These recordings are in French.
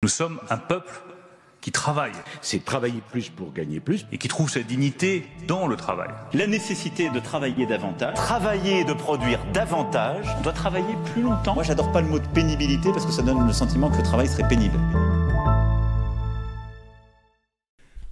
Nous sommes un peuple qui travaille. C'est travailler plus pour gagner plus. Et qui trouve sa dignité dans le travail. La nécessité de travailler davantage, travailler et de produire davantage, on doit travailler plus longtemps. Moi, j'adore pas le mot de pénibilité parce que ça donne le sentiment que le travail serait pénible.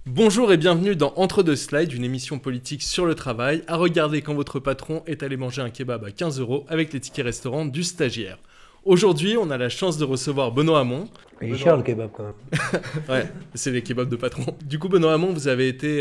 Bonjour et bienvenue dans Entre deux slides, une émission politique sur le travail, à regarder quand votre patron est allé manger un kebab à 15 € avec les tickets restaurants du stagiaire. Aujourd'hui, on a la chance de recevoir Benoît Hamon. Il est cher le kebab quand même. Ouais, c'est les kebabs de patron. Du coup, Benoît Hamon, vous avez été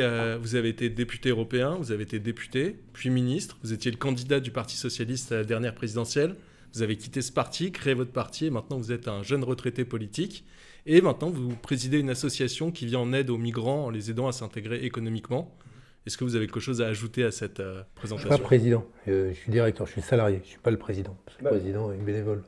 député européen, vous avez été député, puis ministre. Vous étiez le candidat du Parti socialiste à la dernière présidentielle. Vous avez quitté ce parti, créé votre parti, et maintenant vous êtes un jeune retraité politique. Et maintenant, vous présidez une association qui vient en aide aux migrants en les aidant à s'intégrer économiquement. Est-ce que vous avez quelque chose à ajouter à cette présentation ? Je ne suis pas président, je suis directeur, je suis salarié, je ne suis pas le président. Parce que le président est bénévole.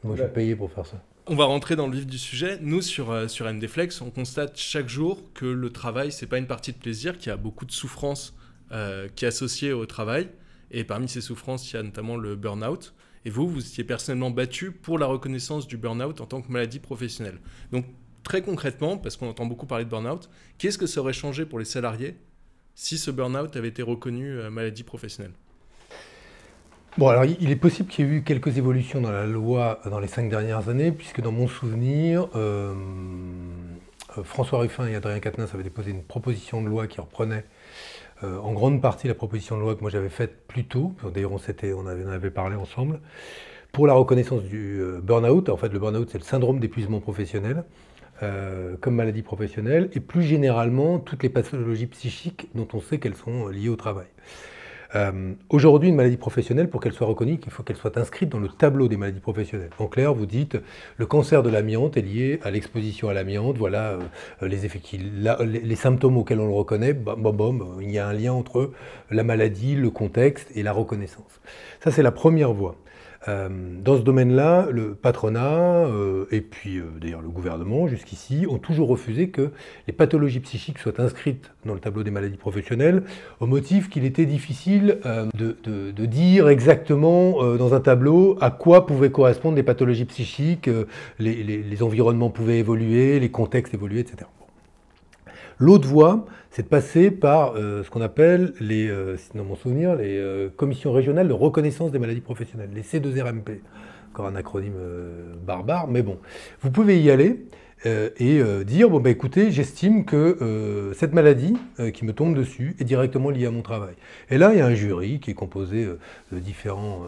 Moi, je suis payé pour faire ça. On va rentrer dans le vif du sujet. Nous, sur MDFlex, on constate chaque jour que le travail, c'est pas une partie de plaisir, qu'il y a beaucoup de souffrance qui est associée au travail. Et parmi ces souffrances, il y a notamment le burn-out. Et vous étiez personnellement battu pour la reconnaissance du burn-out en tant que maladie professionnelle. Donc, très concrètement, parce qu'on entend beaucoup parler de burn-out, qu'est-ce que ça aurait changé pour les salariés si ce burn-out avait été reconnu maladie professionnelle ? Bon, alors il est possible qu'il y ait eu quelques évolutions dans la loi dans les 5 dernières années, puisque dans mon souvenir, François Ruffin et Adrien Quatennens avaient déposé une proposition de loi qui reprenait en grande partie la proposition de loi que moi j'avais faite plus tôt. D'ailleurs, on en avait parlé ensemble, pour la reconnaissance du burn-out. En fait, le burn-out, c'est le syndrome d'épuisement professionnel comme maladie professionnelle, et plus généralement, toutes les pathologies psychiques dont on sait qu'elles sont liées au travail. Aujourd'hui, une maladie professionnelle, pour qu'elle soit reconnue, il faut qu'elle soit inscrite dans le tableau des maladies professionnelles. En clair, vous dites, le cancer de l'amiante est lié à l'exposition à l'amiante, voilà les symptômes auxquels on le reconnaît, il y a un lien entre la maladie, le contexte et la reconnaissance. Ça, c'est la première voie. Dans ce domaine-là, le patronat et puis d'ailleurs le gouvernement jusqu'ici ont toujours refusé que les pathologies psychiques soient inscrites dans le tableau des maladies professionnelles au motif qu'il était difficile de dire exactement dans un tableau à quoi pouvaient correspondre les pathologies psychiques, les environnements pouvaient évoluer, les contextes évoluer, etc. L'autre voie, c'est de passer par ce qu'on appelle, dans mon souvenir, les commissions régionales de reconnaissance des maladies professionnelles, les C2RMP. Encore un acronyme barbare, mais bon. Vous pouvez y aller et dire, écoutez, j'estime que cette maladie qui me tombe dessus est directement liée à mon travail. Et là, il y a un jury qui est composé de différents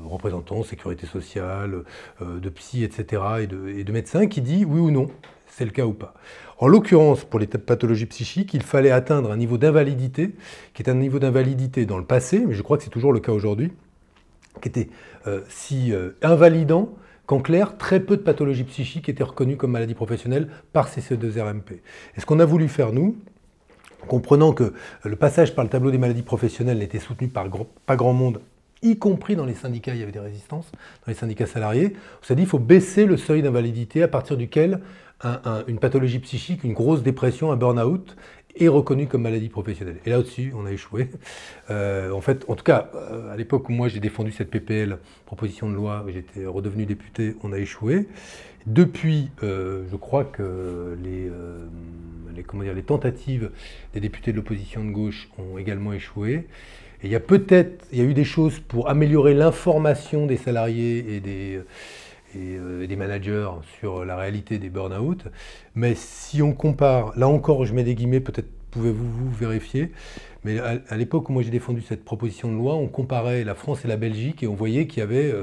représentants, sécurité sociale, de psy, etc., et de médecins, qui dit oui ou non, c'est le cas ou pas. En l'occurrence, pour les pathologies psychiques, il fallait atteindre un niveau d'invalidité, qui est un niveau d'invalidité dans le passé, mais je crois que c'est toujours le cas aujourd'hui, qui était si invalidant qu'en clair, très peu de pathologies psychiques étaient reconnues comme maladies professionnelles par ces C2RMP. Et ce qu'on a voulu faire, nous, comprenant que le passage par le tableau des maladies professionnelles n'était soutenu par pas grand monde, y compris dans les syndicats, il y avait des résistances, dans les syndicats salariés, on s'est dit qu'il faut baisser le seuil d'invalidité à partir duquel une pathologie psychique, une grosse dépression, un burn-out, est reconnue comme maladie professionnelle. Et là-dessus, on a échoué. En tout cas, à l'époque où moi j'ai défendu cette PPL, proposition de loi, j'étais redevenu député, on a échoué. Depuis, je crois que les tentatives des députés de l'opposition de gauche ont également échoué. Et il y a eu des choses pour améliorer l'information des salariés et des managers sur la réalité des burn-out. Mais si on compare, là encore je mets des guillemets, peut-être pouvez-vous vérifier, mais à l'époque où moi j'ai défendu cette proposition de loi, on comparait la France et la Belgique et on voyait qu'il y avait,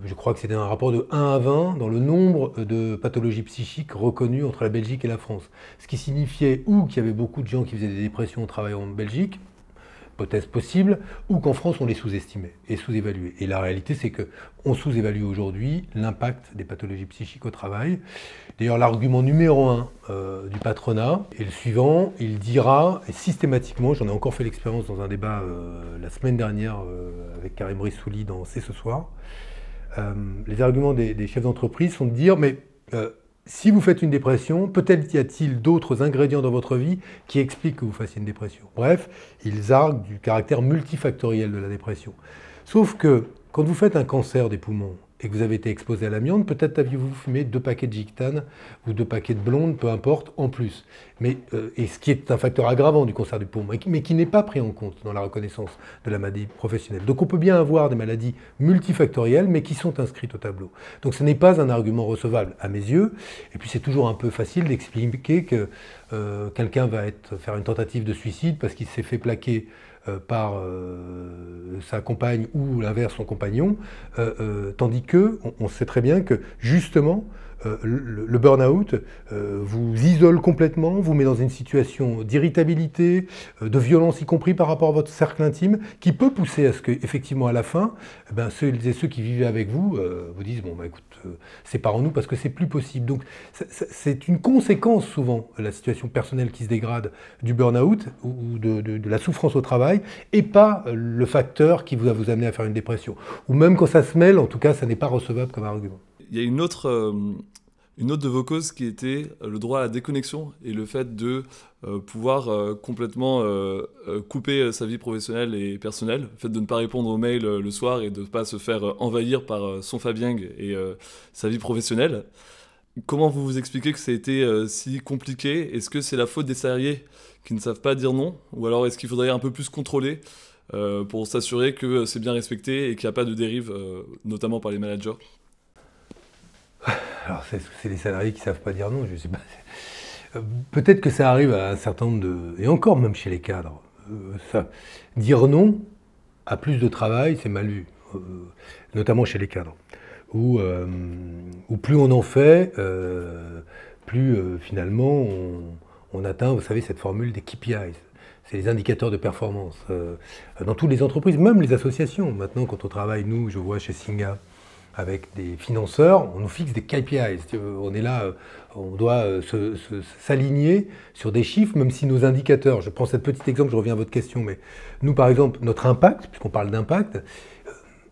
je crois que c'était un rapport de 1 à 20 dans le nombre de pathologies psychiques reconnues entre la Belgique et la France. Ce qui signifiait ou qu'il y avait beaucoup de gens qui faisaient des dépressions en travaillant en Belgique, hypothèse possible, ou qu'en France on les sous-estimait et sous-évaluait. Et la réalité c'est qu'on sous-évalue aujourd'hui l'impact des pathologies psychiques au travail. D'ailleurs l'argument numéro 1 du patronat est le suivant, il dira, et systématiquement, j'en ai encore fait l'expérience dans un débat la semaine dernière avec Karim Brissouli dans C'est ce soir, les arguments des chefs d'entreprise sont de dire mais si vous faites une dépression, peut-être y a-t-il d'autres ingrédients dans votre vie qui expliquent que vous fassiez une dépression. Bref, ils arguent du caractère multifactoriel de la dépression. Sauf que quand vous faites un cancer des poumons et que vous avez été exposé à l'amiante, peut-être aviez-vous fumé 2 paquets de Gictane ou 2 paquets de blonde, peu importe, en plus. Mais, et ce qui est un facteur aggravant du cancer du poumon, mais qui n'est pas pris en compte dans la reconnaissance de la maladie professionnelle. Donc on peut bien avoir des maladies multifactorielles, mais qui sont inscrites au tableau. Donc ce n'est pas un argument recevable à mes yeux. Et puis c'est toujours un peu facile d'expliquer que quelqu'un va faire une tentative de suicide parce qu'il s'est fait plaquer par sa compagne ou l'inverse, son compagnon, tandis que on sait très bien que justement le burn-out vous isole complètement, vous met dans une situation d'irritabilité, de violence, y compris par rapport à votre cercle intime, qui peut pousser à ce que, effectivement, à la fin, ceux et ceux qui vivaient avec vous vous disent bon, bah, écoute, séparons-nous parce que c'est plus possible. Donc, c'est une conséquence souvent, la situation personnelle qui se dégrade du burn-out ou de la souffrance au travail, et pas le facteur qui va vous amener à faire une dépression. Ou même quand ça se mêle, en tout cas, ça n'est pas recevable comme argument. Il y a une autre de vos causes qui était le droit à la déconnexion et le fait de pouvoir complètement couper sa vie professionnelle et personnelle, le fait de ne pas répondre aux mails le soir et de ne pas se faire envahir par son Fabien et sa vie professionnelle. Comment vous vous expliquez que ça a été si compliqué? Est-ce que c'est la faute des salariés qui ne savent pas dire non? Ou alors est-ce qu'il faudrait un peu plus contrôler pour s'assurer que c'est bien respecté et qu'il n'y a pas de dérive, notamment par les managers? Alors, c'est les salariés qui ne savent pas dire non, je ne sais pas. Peut-être que ça arrive à un certain nombre de... Et encore, même chez les cadres. Dire non à plus de travail, c'est mal vu. Notamment chez les cadres. Où plus on en fait, plus finalement on atteint, vous savez, cette formule des KPIs. C'est les indicateurs de performance. Dans toutes les entreprises, même les associations. Maintenant, quand on travaille, nous, je vois chez Singa, avec des financeurs, on nous fixe des KPIs. On est là, on doit s'aligner sur des chiffres, même si nos indicateurs, je prends cet petit exemple, je reviens à votre question, mais nous, par exemple, notre impact, puisqu'on parle d'impact,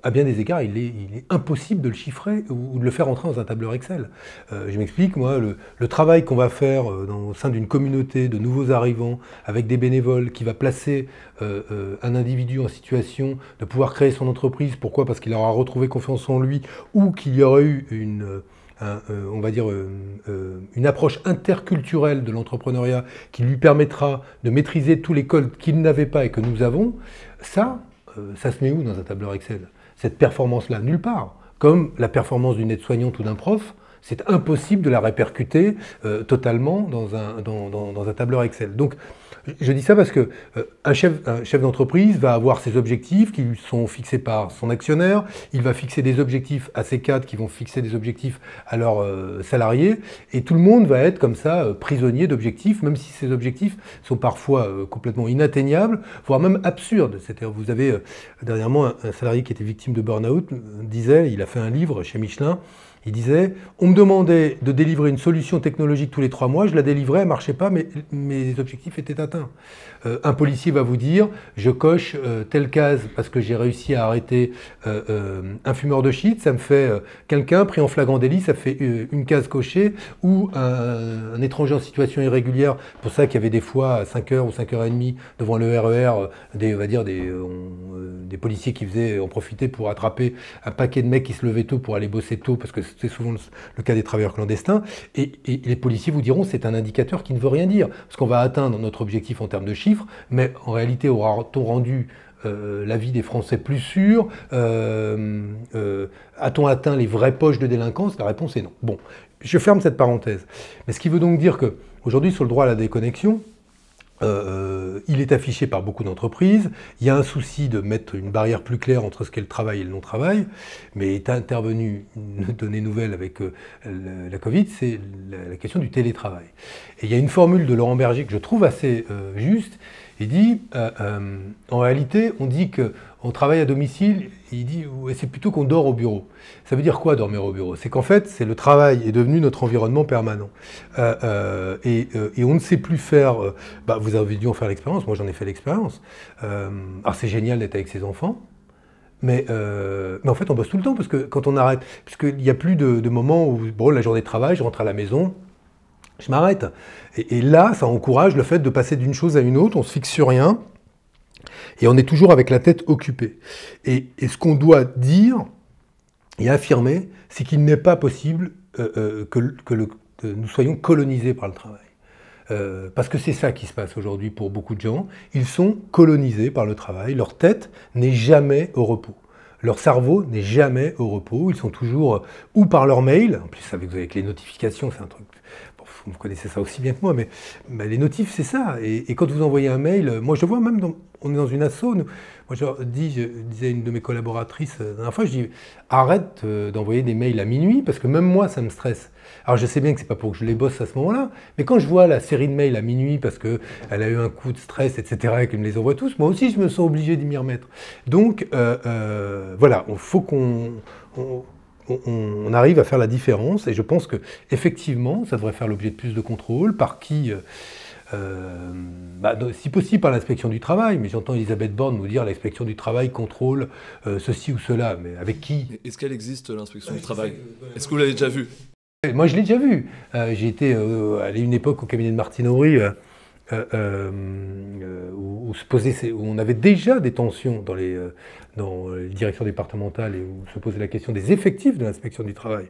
à bien des égards, il est impossible de le chiffrer ou de le faire entrer dans un tableur Excel. Je m'explique, moi, le travail qu'on va faire au sein d'une communauté de nouveaux arrivants, avec des bénévoles, qui va placer un individu en situation de pouvoir créer son entreprise. Pourquoi? Parce qu'il aura retrouvé confiance en lui, ou qu'il y aura eu on va dire une approche interculturelle de l'entrepreneuriat qui lui permettra de maîtriser tous les codes qu'il n'avait pas et que nous avons. Ça se met où dans un tableur Excel? Cette performance-là, nulle part. Comme la performance d'une aide-soignante ou d'un prof, c'est impossible de la répercuter totalement dans un tableur Excel. Donc, je dis ça parce que un chef d'entreprise va avoir ses objectifs qui lui sont fixés par son actionnaire, il va fixer des objectifs à ses cadres qui vont fixer des objectifs à leurs salariés, et tout le monde va être comme ça prisonnier d'objectifs, même si ces objectifs sont parfois complètement inatteignables, voire même absurdes. C'est-à-dire, vous avez dernièrement un salarié qui était victime de burn-out, disait, il a fait un livre chez Michelin, il disait, on me demandait de délivrer une solution technologique tous les 3 mois, je la délivrais, elle ne marchait pas, mais mes objectifs étaient atteints. Un policier va vous dire, je coche telle case parce que j'ai réussi à arrêter un fumeur de shit, ça me fait quelqu'un pris en flagrant délit, ça fait une case cochée, ou un étranger en situation irrégulière, pour ça qu'il y avait des fois à 5h ou 5h30 devant le RER, des policiers qui en profitaient pour attraper un paquet de mecs qui se levaient tôt pour aller bosser tôt, parce que c'est souvent le cas des travailleurs clandestins, et les policiers vous diront c'est un indicateur qui ne veut rien dire, parce qu'on va atteindre notre objectif en termes de chiffres, mais en réalité aura-t-on rendu la vie des Français plus sûre? A-t-on atteint les vraies poches de délinquance? La réponse est non. Bon, je ferme cette parenthèse. Mais ce qui veut donc dire qu'aujourd'hui, sur le droit à la déconnexion, il est affiché par beaucoup d'entreprises. Il y a un souci de mettre une barrière plus claire entre ce qu'est le travail et le non-travail, mais est intervenue une donnée nouvelle avec la Covid, c'est la question du télétravail. Et il y a une formule de Laurent Berger que je trouve assez juste. Il dit, en réalité, on dit qu'on travaille à domicile, il dit, c'est plutôt qu'on dort au bureau. Ça veut dire quoi, dormir au bureau? C'est qu'en fait, le travail est devenu notre environnement permanent. Et on ne sait plus faire... vous avez dû en faire l'expérience, moi j'en ai fait l'expérience. Alors c'est génial d'être avec ses enfants, mais en fait on bosse tout le temps, parce que quand on arrête, puisqu'il n'y a plus de moments où, bon, la journée de travail, je rentre à la maison, je m'arrête. Et là, ça encourage le fait de passer d'une chose à une autre, on se fixe sur rien, et on est toujours avec la tête occupée. Et ce qu'on doit dire, et affirmer, c'est qu'il n'est pas possible que nous soyons colonisés par le travail. Parce que c'est ça qui se passe aujourd'hui pour beaucoup de gens. Ils sont colonisés par le travail. Leur tête n'est jamais au repos. Leur cerveau n'est jamais au repos. Ils sont toujours ou par leur mail. En plus, avec les notifications, c'est un truc... Bon, vous connaissez ça aussi bien que moi, mais les notifs, c'est ça. Et quand vous envoyez un mail... Moi, je vois même... on est dans une asso. Moi, je disais à une de mes collaboratrices la dernière fois, je dis, arrête d'envoyer des mails à minuit, parce que même moi, ça me stresse. Alors je sais bien que c'est pas pour que je les bosse à ce moment-là, mais quand je vois la série de mails à minuit parce qu'elle a eu un coup de stress, etc., et qu'elle me les envoie tous, moi aussi je me sens obligé d'y m'y remettre. Donc voilà, il faut qu'on arrive à faire la différence, et je pense que effectivement, ça devrait faire l'objet de plus de contrôle. Par qui si possible par l'inspection du travail, mais j'entends Elisabeth Borne nous dire l'inspection du travail contrôle ceci ou cela, mais avec qui? Est-ce qu'elle existe, l'inspection du travail? Est-ce que vous l'avez déjà vue? Moi, je l'ai déjà vu. J'ai été à une époque au cabinet de Martine Aubry où on avait déjà des tensions dans les directions départementales et où se posait la question des effectifs de l'inspection du travail.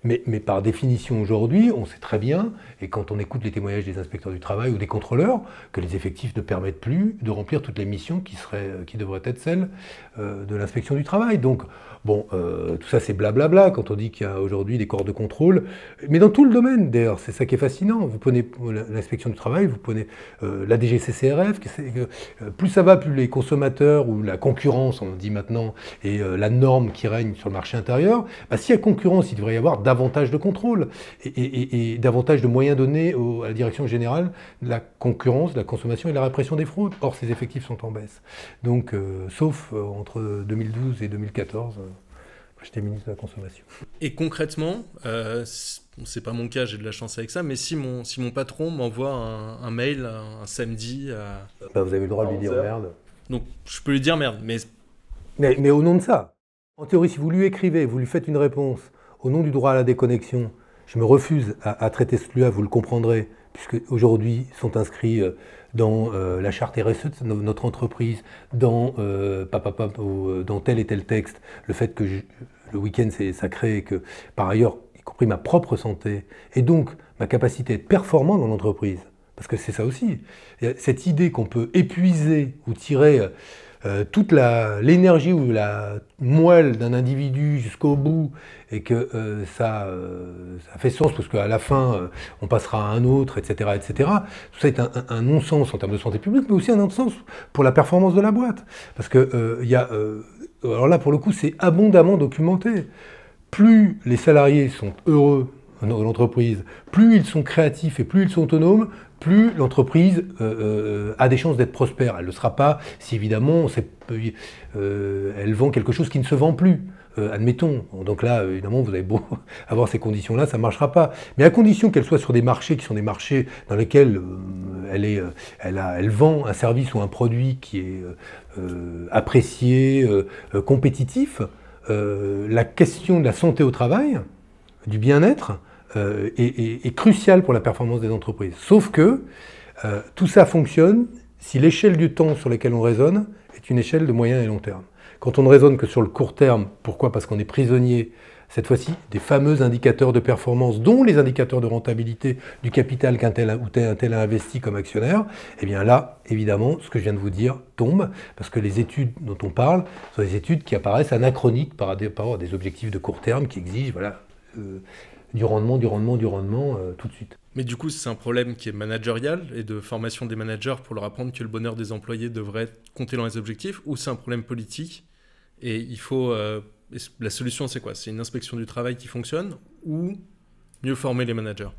Mais par définition, aujourd'hui, on sait très bien, et quand on écoute les témoignages des inspecteurs du travail ou des contrôleurs, que les effectifs ne permettent plus de remplir toutes les missions qui devraient être celles de l'inspection du travail. Donc, bon, tout ça c'est blablabla quand on dit qu'il y a aujourd'hui des corps de contrôle, mais dans tout le domaine d'ailleurs, c'est ça qui est fascinant. Vous prenez l'inspection du travail, vous prenez la DGCCRF, plus ça va, plus les consommateurs ou la concurrence, on dit maintenant, et la norme qui règne sur le marché intérieur, s'il y a concurrence, il devrait y avoir davantage de contrôle et davantage de moyens donnés à la direction générale de la concurrence, de la consommation et de la répression des fraudes. Or, ces effectifs sont en baisse. Donc, sauf entre 2012 et 2014, j'étais ministre de la Consommation. Et concrètement, c'est pas mon cas, j'ai de la chance avec ça, mais si mon patron m'envoie un mail un samedi vous avez le droit de lui dire merde. Donc, je peux lui dire merde, mais au nom de ça. En théorie, si vous lui écrivez, vous lui faites une réponse au nom du droit à la déconnexion, je me refuse à traiter celui-là, vous le comprendrez, puisque aujourd'hui sont inscrits dans la charte RSE de notre entreprise, dans tel et tel texte, le fait que le week-end c'est sacré et que par ailleurs, y compris ma propre santé, et donc ma capacité à être performant dans l'entreprise, parce que c'est ça aussi, cette idée qu'on peut épuiser ou tirer toute l'énergie ou la moelle d'un individu jusqu'au bout et que ça fait sens parce qu'à la fin on passera à un autre, etc., etc. Tout ça est un non-sens en termes de santé publique, mais aussi un non-sens pour la performance de la boîte. Parce que alors là pour le coup c'est abondamment documenté. Plus les salariés sont heureux dans l'entreprise, plus ils sont créatifs et plus ils sont autonomes, plus l'entreprise a des chances d'être prospère. Elle ne le sera pas si évidemment elle vend quelque chose qui ne se vend plus. Admettons. Donc là, évidemment, vous avez beau avoir ces conditions-là, ça ne marchera pas. Mais à condition qu'elle soit sur des marchés qui sont des marchés dans lesquels elle vend un service ou un produit qui est apprécié, compétitif, la question de la santé au travail, du bien-être, est crucial pour la performance des entreprises. Sauf que tout ça fonctionne si l'échelle du temps sur laquelle on raisonne est une échelle de moyen et long terme. Quand on ne raisonne que sur le court terme, pourquoi? Parce qu'on est prisonnier, cette fois-ci, des fameux indicateurs de performance, dont les indicateurs de rentabilité du capital qu'un tel ou un tel a investi comme actionnaire, et bien là, évidemment, ce que je viens de vous dire tombe, parce que les études dont on parle sont des études qui apparaissent anachroniques par rapport à des objectifs de court terme qui exigent, voilà, du rendement, tout de suite. Mais du coup, c'est un problème qui est managérial et de formation des managers pour leur apprendre que le bonheur des employés devrait compter dans les objectifs, ou c'est un problème politique et il faut... la solution, c'est quoi? C'est une inspection du travail qui fonctionne ou mieux former les managers?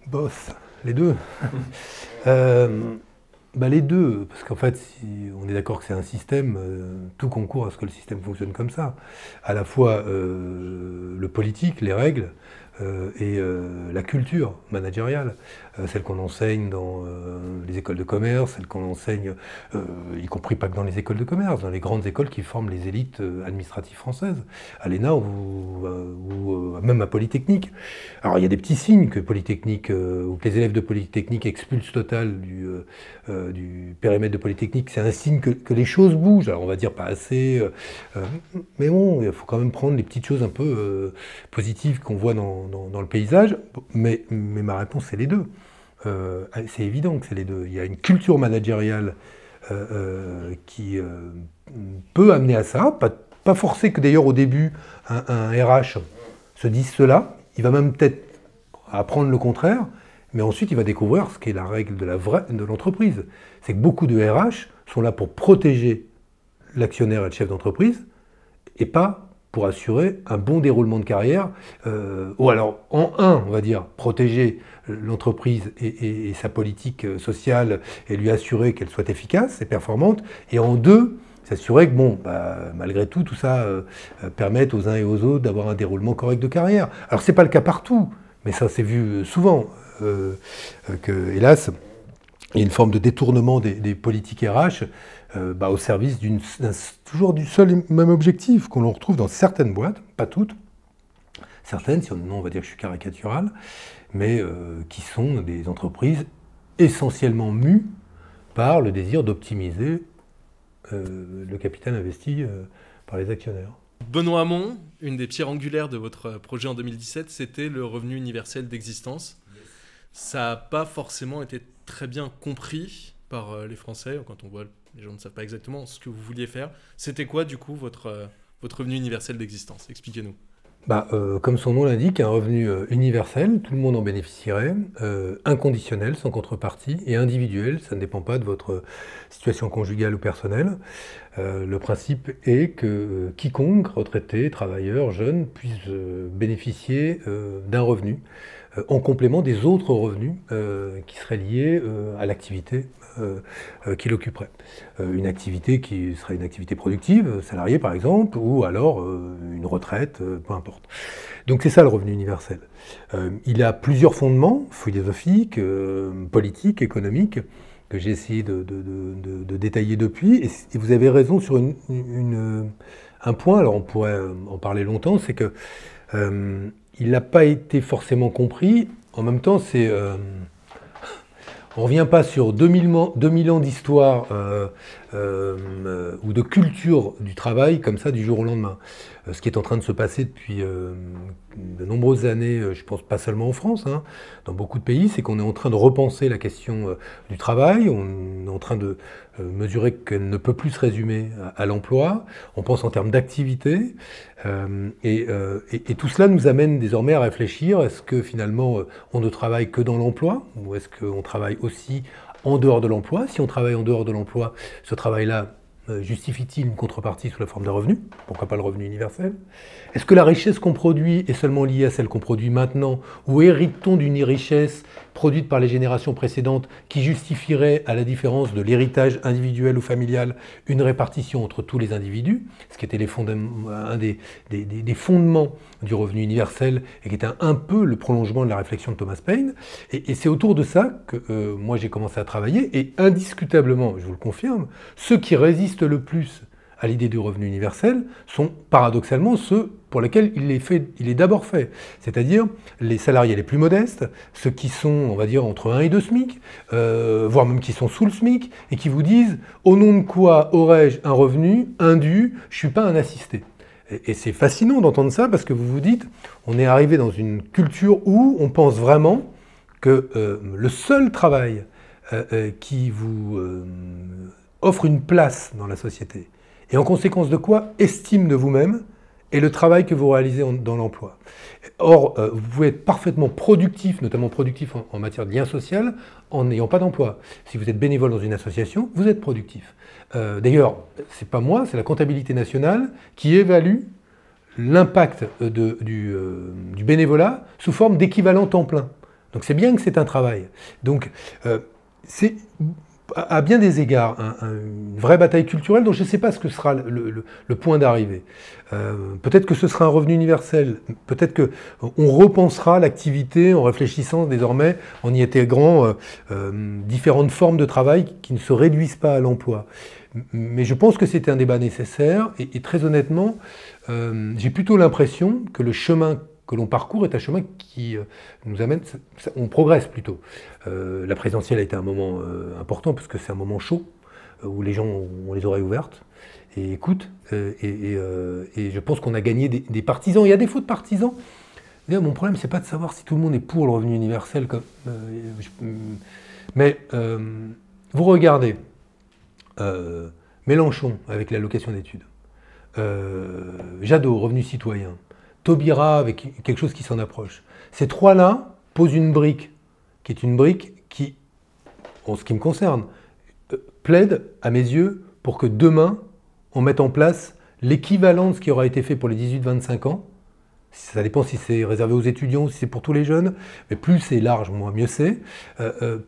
Boss, les deux. Les deux, parce qu'en fait, si on est d'accord que c'est un système, tout concourt à ce que le système fonctionne comme ça. À la fois le politique, les règles, et la culture managériale, celle qu'on enseigne dans les écoles de commerce, celle qu'on enseigne, y compris pas que dans les écoles de commerce, dans les grandes écoles qui forment les élites administratives françaises, à l'ENA ou même à Polytechnique. Alors il y a des petits signes que Polytechnique, ou que les élèves de Polytechnique expulsent total du périmètre de Polytechnique, c'est un signe que les choses bougent. Alors on va dire pas assez, mais bon, il faut quand même prendre les petites choses un peu positives qu'on voit dans le paysage, mais ma réponse c'est les deux. C'est évident que c'est les deux. Il y a une culture managériale qui peut amener à ça, pas forcé que d'ailleurs au début un RH se dise cela, il va même peut-être apprendre le contraire, mais ensuite il va découvrir ce qui est la règle de l'entreprise. C'est que beaucoup de RH sont là pour protéger l'actionnaire et le chef d'entreprise, et pas pour assurer un bon déroulement de carrière, ou alors en un, on va dire, protéger l'entreprise et sa politique sociale et lui assurer qu'elle soit efficace et performante, et en deux, s'assurer que, bon, malgré tout, tout ça permette aux uns et aux autres d'avoir un déroulement correct de carrière. Alors c'est pas le cas partout, mais ça s'est vu souvent, que, hélas, il y a une forme de détournement des politiques RH au service toujours du seul et même objectif qu'on retrouve dans certaines boîtes, pas toutes, certaines, sinon on va dire que je suis caricatural, mais qui sont des entreprises essentiellement mues par le désir d'optimiser le capital investi par les actionnaires. Benoît Hamon, une des pierres angulaires de votre projet en 2017, c'était le revenu universel d'existence. Ça n'a pas forcément été très bien compris par les Français, quand on voit les gens ne savent pas exactement ce que vous vouliez faire. C'était quoi, du coup, votre revenu universel d'existence? Expliquez-nous. Comme son nom l'indique, un revenu universel, tout le monde en bénéficierait, inconditionnel, sans contrepartie, et individuel, ça ne dépend pas de votre situation conjugale ou personnelle. Le principe est que quiconque, retraité, travailleur, jeune, puisse bénéficier d'un revenu en complément des autres revenus qui seraient liés à l'activité qui l'occuperait. Une activité qui serait une activité productive, salariée par exemple, ou alors une retraite, peu importe. Donc c'est ça le revenu universel. Il a plusieurs fondements, philosophiques, politiques, économiques, que j'ai essayé de détailler depuis. Et vous avez raison sur un point, alors on pourrait en parler longtemps, c'est que il n'a pas été forcément compris. En même temps, on ne revient pas sur 2000 ans d'histoire ou de culture du travail comme ça du jour au lendemain. Ce qui est en train de se passer depuis de nombreuses années, je pense pas seulement en France, dans beaucoup de pays, c'est qu'on est en train de repenser la question du travail, on est en train de mesurer qu'elle ne peut plus se résumer à l'emploi, on pense en termes d'activité, et tout cela nous amène désormais à réfléchir, est-ce que finalement on ne travaille que dans l'emploi, ou est-ce qu'on travaille aussi en dehors de l'emploi? Si on travaille en dehors de l'emploi, ce travail-là justifie-t-il une contrepartie sous la forme d'un revenu? Pourquoi pas le revenu universel? Est-ce que la richesse qu'on produit est seulement liée à celle qu'on produit maintenant, ou hérite-t-on d'une richesse produite par les générations précédentes qui justifierait, à la différence de l'héritage individuel ou familial, une répartition entre tous les individus, ce qui était un des fondements du revenu universel et qui était un peu le prolongement de la réflexion de Thomas Paine. Et c'est autour de ça que moi j'ai commencé à travailler, et indiscutablement, je vous le confirme, ceux qui résistent le plus à l'idée du revenu universel sont paradoxalement ceux pour lesquels il est d'abord fait. C'est-à-dire les salariés les plus modestes, ceux qui sont, on va dire, entre 1 et 2 SMIC, voire même qui sont sous le SMIC, et qui vous disent « Au nom de quoi aurais-je un revenu indu? Je ne suis pas un assisté ». Et c'est fascinant d'entendre ça parce que vous vous dites « On est arrivé dans une culture où on pense vraiment que le seul travail qui vous offre une place dans la société, et en conséquence de quoi estime de vous-même et le travail que vous réalisez dans l'emploi. Or, vous pouvez être parfaitement productif, notamment productif en matière de lien social, en n'ayant pas d'emploi. Si vous êtes bénévole dans une association, vous êtes productif. D'ailleurs, c'est pas moi, c'est la comptabilité nationale qui évalue l'impact du bénévolat sous forme d'équivalent temps plein. Donc c'est bien que c'est un travail. Donc à bien des égards une vraie bataille culturelle dont je ne sais pas ce que sera le point d'arrivée. Peut-être que ce sera un revenu universel, peut-être qu'on repensera l'activité en réfléchissant désormais, en y intégrant différentes formes de travail qui ne se réduisent pas à l'emploi. Mais je pense que c'était un débat nécessaire et très honnêtement, j'ai plutôt l'impression que le chemin que l'on parcourt est un chemin qui nous amène, on progresse plutôt. La présidentielle a été un moment important parce que c'est un moment chaud où les gens ont les oreilles ouvertes et écoutent. Et je pense qu'on a gagné des partisans. Il y a des faux de partisans. Mon problème, c'est pas de savoir si tout le monde est pour le revenu universel. Mais vous regardez Mélenchon avec l'allocation d'études, Jadot, revenu citoyen, Taubira avec quelque chose qui s'en approche. Ces trois-là posent une brique qui, en ce qui me concerne, plaide, à mes yeux, pour que demain, on mette en place l'équivalent de ce qui aura été fait pour les 18-25 ans. Ça dépend si c'est réservé aux étudiants, si c'est pour tous les jeunes, mais plus c'est large, moins mieux c'est.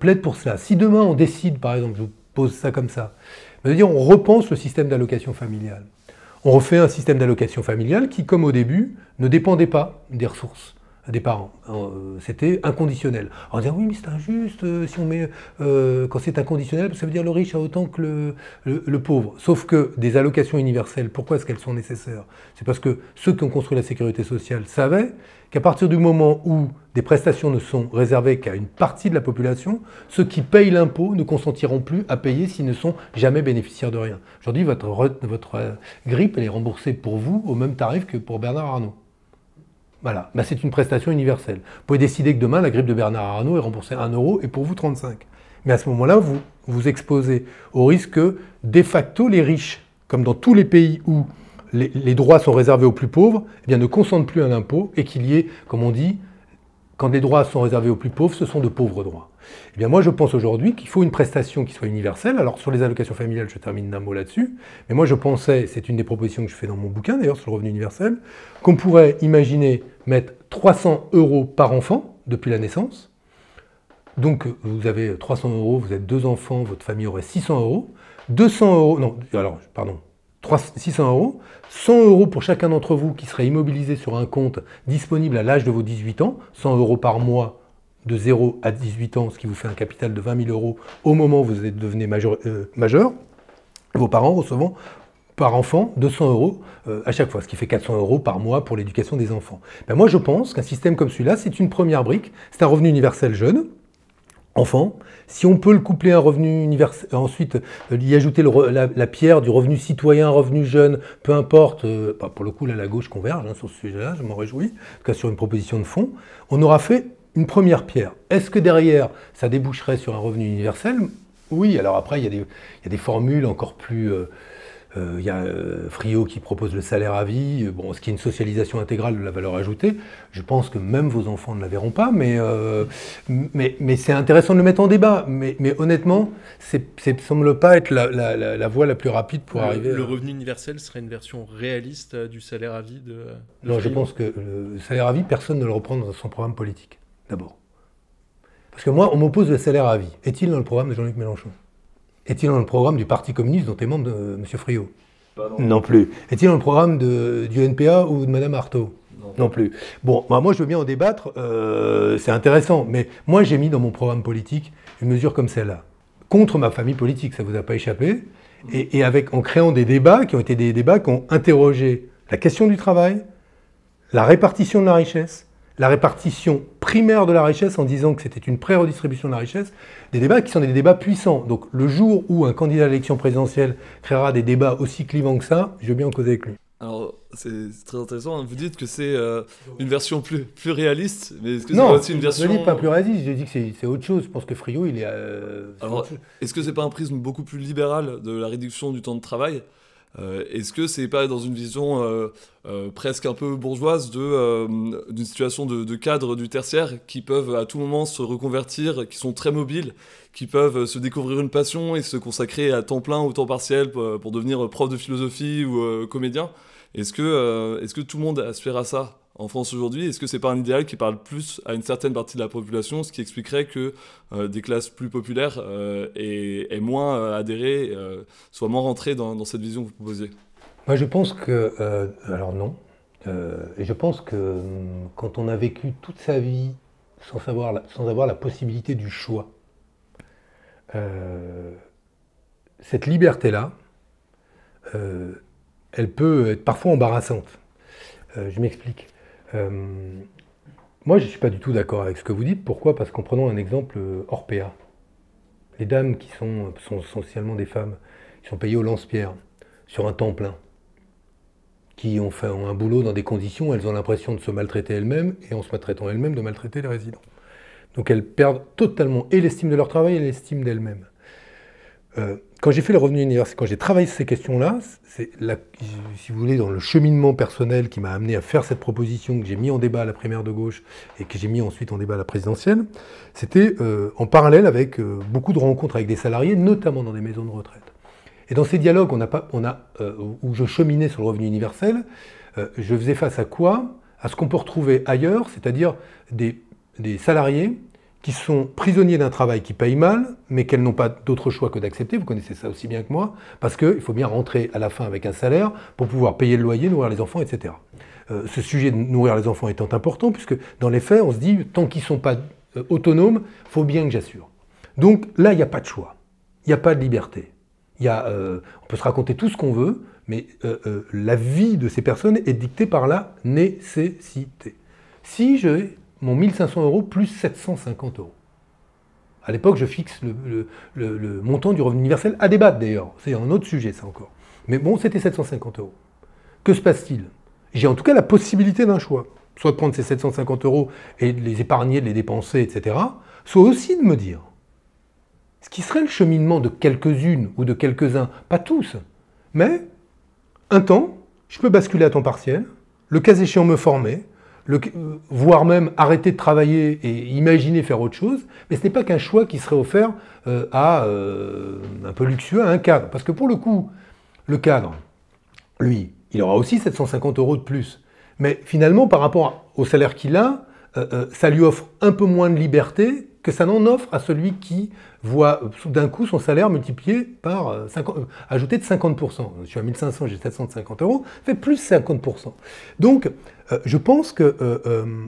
Plaide pour cela. Si demain on décide, par exemple, je vous pose ça comme ça, c'est-à-dire on repense le système d'allocation familiale. On refait un système d'allocation familiale qui, comme au début, ne dépendait pas des ressources des parents. C'était inconditionnel. On disait, oui, mais c'est injuste, si on met, quand c'est inconditionnel, ça veut dire le riche a autant que le pauvre. Sauf que des allocations universelles, pourquoi est-ce qu'elles sont nécessaires? C'est parce que ceux qui ont construit la sécurité sociale savaient qu'à partir du moment où des prestations ne sont réservées qu'à une partie de la population, ceux qui payent l'impôt ne consentiront plus à payer s'ils ne sont jamais bénéficiaires de rien. Aujourd'hui, votre grippe, elle est remboursée pour vous au même tarif que pour Bernard Arnault. Voilà, ben, c'est une prestation universelle. Vous pouvez décider que demain, la grippe de Bernard Arnault est remboursée 1 € et pour vous 35. Mais à ce moment-là, vous vous exposez au risque que, de facto, les riches, comme dans tous les pays où les droits sont réservés aux plus pauvres, eh bien, ne consentent plus à l'impôt et qu'il y ait, comme on dit, quand les droits sont réservés aux plus pauvres, ce sont de pauvres droits. Eh bien, moi, je pense aujourd'hui qu'il faut une prestation qui soit universelle. Alors, sur les allocations familiales, je termine d'un mot là-dessus. Mais moi, je pensais, c'est une des propositions que je fais dans mon bouquin, d'ailleurs, sur le revenu universel, qu'on pourrait imaginer mettre 300 € par enfant depuis la naissance. Donc, vous avez 300 €, vous êtes 2 enfants, votre famille aurait 600 €. 200 €, non, alors, pardon, 600 €, 100 € pour chacun d'entre vous qui serait immobilisé sur un compte disponible à l'âge de vos 18 ans, 100 € par mois de 0 à 18 ans, ce qui vous fait un capital de 20 000 € au moment où vous devenez majeur, vos parents recevant par enfant 200 € à chaque fois, ce qui fait 400 € par mois pour l'éducation des enfants. Ben moi je pense qu'un système comme celui-là, c'est une première brique, c'est un revenu universel jeune, enfant. Si on peut le coupler à un revenu universel, ensuite y ajouter la pierre du revenu citoyen, revenu jeune, peu importe, pour le coup là la gauche converge sur ce sujet-là, je m'en réjouis, en tout cas sur une proposition de fond, on aura fait une première pierre. Est-ce que derrière ça déboucherait sur un revenu universel? Oui, alors après il y a des formules encore plus... Il y a Friot qui propose le salaire à vie, bon, ce qui est une socialisation intégrale de la valeur ajoutée. Je pense que même vos enfants ne la verront pas, mais c'est intéressant de le mettre en débat. Mais honnêtement, ça ne semble pas être la voie la plus rapide pour arriver... Le revenu universel serait une version réaliste du salaire à vie de Non, Friot. je pense que le salaire à vie, personne ne le reprend dans son programme politique, d'abord. Parce que moi, on m'oppose le salaire à vie. Est-il dans le programme de Jean-Luc Mélenchon? Est-il dans le programme du Parti communiste dont est membre M. Friot? Non plus. Est-il dans le programme du NPA ou de Mme Artaud? Non plus. Bon, bah moi je veux bien en débattre, c'est intéressant, mais moi j'ai mis dans mon programme politique une mesure comme celle-là. Contre ma famille politique, ça ne vous a pas échappé, et en créant des débats qui ont été des débats qui ont interrogé la question du travail, la répartition de la richesse, la répartition primaire de la richesse en disant que c'était une pré-redistribution de la richesse, des débats qui sont des débats puissants. Donc le jour où un candidat à l'élection présidentielle créera des débats aussi clivants que ça, je veux bien en causer avec lui. Alors, c'est très intéressant. Vous dites que c'est une version plus réaliste, mais est-ce que c'est Non, aussi une version... je ne dis pas plus réaliste, je dis que c'est autre chose. Je pense que Friot, il est... Alors, est-ce que c'est pas un prisme beaucoup plus libéral de la réduction du temps de travail? Est-ce que c'est pas dans une vision presque un peu bourgeoise d'une situation de cadres du tertiaire qui peuvent à tout moment se reconvertir, qui sont très mobiles, qui peuvent se découvrir une passion et se consacrer à temps plein ou temps partiel pour devenir prof de philosophie ou comédien? Est-ce que tout le monde aspire à ça en France aujourd'hui? Est-ce que c'est pas un idéal qui parle plus à une certaine partie de la population, ce qui expliquerait que des classes plus populaires aient moins adhéré, soient moins rentrées dans cette vision que vous proposez? Moi, je pense que... alors non. Et je pense que quand on a vécu toute sa vie sans avoir la possibilité du choix, cette liberté-là, elle peut être parfois embarrassante. Je m'explique. Moi, je ne suis pas du tout d'accord avec ce que vous dites. Pourquoi? Parce qu'en prenant un exemple Orpea, les dames qui sont essentiellement des femmes, qui sont payées au lance-pierre, sur un temps plein, qui ont un boulot dans des conditions où elles ont l'impression de se maltraiter elles-mêmes, et en se maltraitant elles-mêmes, de maltraiter les résidents. Donc elles perdent totalement et l'estime de leur travail et l'estime d'elles-mêmes. Quand j'ai fait le revenu universel, quand j'ai travaillé sur ces questions-là, c'est si vous voulez, dans le cheminement personnel qui m'a amené à faire cette proposition que j'ai mis en débat à la primaire de gauche et que j'ai mis ensuite en débat à la présidentielle, c'était en parallèle avec beaucoup de rencontres avec des salariés, notamment dans des maisons de retraite. Et dans ces dialogues où je cheminais sur le revenu universel, je faisais face à quoi? À ce qu'on peut retrouver ailleurs, c'est-à-dire des salariés qui sont prisonniers d'un travail qui paye mal, mais qu'elles n'ont pas d'autre choix que d'accepter, vous connaissez ça aussi bien que moi, parce qu'il faut bien rentrer à la fin avec un salaire pour pouvoir payer le loyer, nourrir les enfants, etc. Ce sujet de nourrir les enfants étant important, puisque dans les faits, on se dit, tant qu'ils ne sont pas autonomes, il faut bien que j'assure. Donc là, il n'y a pas de choix, il n'y a pas de liberté. On peut se raconter tout ce qu'on veut, mais la vie de ces personnes est dictée par la nécessité. Si j'ai mon 1500 € plus 750 €. À l'époque, je fixe le montant du revenu universel à débattre d'ailleurs. C'est un autre sujet, ça encore. Mais bon, c'était 750 €. Que se passe-t-il? J'ai en tout cas la possibilité d'un choix. Soit de prendre ces 750 € et de les épargner, de les dépenser, etc. Soit aussi de me dire, ce qui serait le cheminement de quelques-unes ou de quelques-uns, pas tous, mais un temps, je peux basculer à temps partiel, le cas échéant me former, voire même arrêter de travailler et imaginer faire autre chose, mais ce n'est pas qu'un choix qui serait offert un peu luxueux à un cadre. Parce que pour le coup, le cadre, lui, il aura aussi 750 € de plus. Mais finalement, par rapport au salaire qu'il a, ça lui offre un peu moins de liberté que ça n'en offre à celui qui voit d'un coup son salaire multiplié par ajouté de 50%. Je suis à 1500, j'ai 750 €, fait plus 50%. Donc, je pense que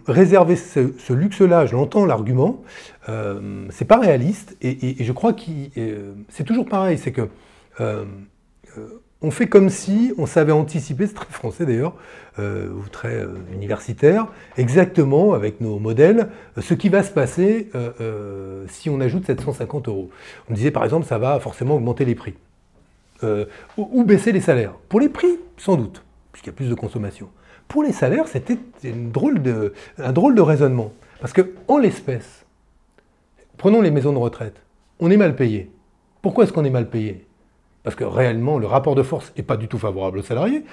réserver ce luxe-là, je l'entends l'argument, c'est pas réaliste, et je crois que c'est toujours pareil, c'est que on fait comme si on savait anticiper, c'est très français d'ailleurs, ou très universitaire, exactement avec nos modèles, ce qui va se passer si on ajoute 750 €. On disait par exemple, ça va forcément augmenter les prix, ou baisser les salaires. Pour les prix, sans doute, puisqu'il y a plus de consommation. Pour les salaires, c'était un drôle de raisonnement. Parce qu'en l'espèce, prenons les maisons de retraite, on est mal payé. Pourquoi est-ce qu'on est mal payé? Parce que réellement, le rapport de force n'est pas du tout favorable aux salariés.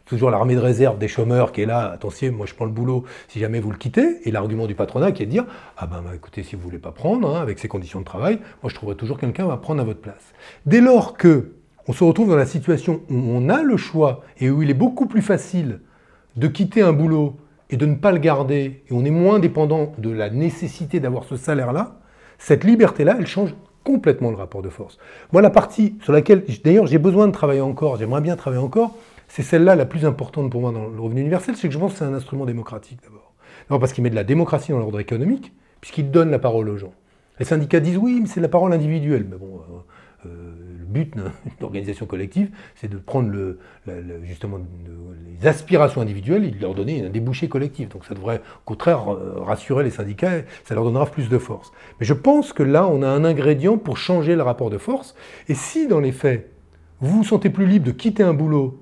Toujours l'armée de réserve des chômeurs qui est là, attention, moi je prends le boulot si jamais vous le quittez, et l'argument du patronat qui est de dire, ah ben écoutez, si vous ne voulez pas prendre, hein, avec ces conditions de travail, moi je trouverai toujours quelqu'un qui va prendre à votre place. Dès lors que on se retrouve dans la situation où on a le choix, et où il est beaucoup plus facile de quitter un boulot et de ne pas le garder, et on est moins dépendant de la nécessité d'avoir ce salaire-là, cette liberté-là, elle change complètement le rapport de force. Moi, la partie sur laquelle, d'ailleurs, j'ai besoin de travailler encore, j'aimerais bien travailler encore, c'est celle-là la plus importante pour moi dans le revenu universel, c'est que je pense que c'est un instrument démocratique d'abord. D'abord parce qu'il met de la démocratie dans l'ordre économique, puisqu'il donne la parole aux gens. Les syndicats disent oui, mais c'est la parole individuelle. Mais bon, le but d'une organisation collective, c'est de prendre justement les aspirations individuelles et de leur donner un débouché collectif. Donc ça devrait au contraire rassurer les syndicats, et ça leur donnera plus de force. Mais je pense que là, on a un ingrédient pour changer le rapport de force. Et si, dans les faits, vous vous sentez plus libre de quitter un boulot,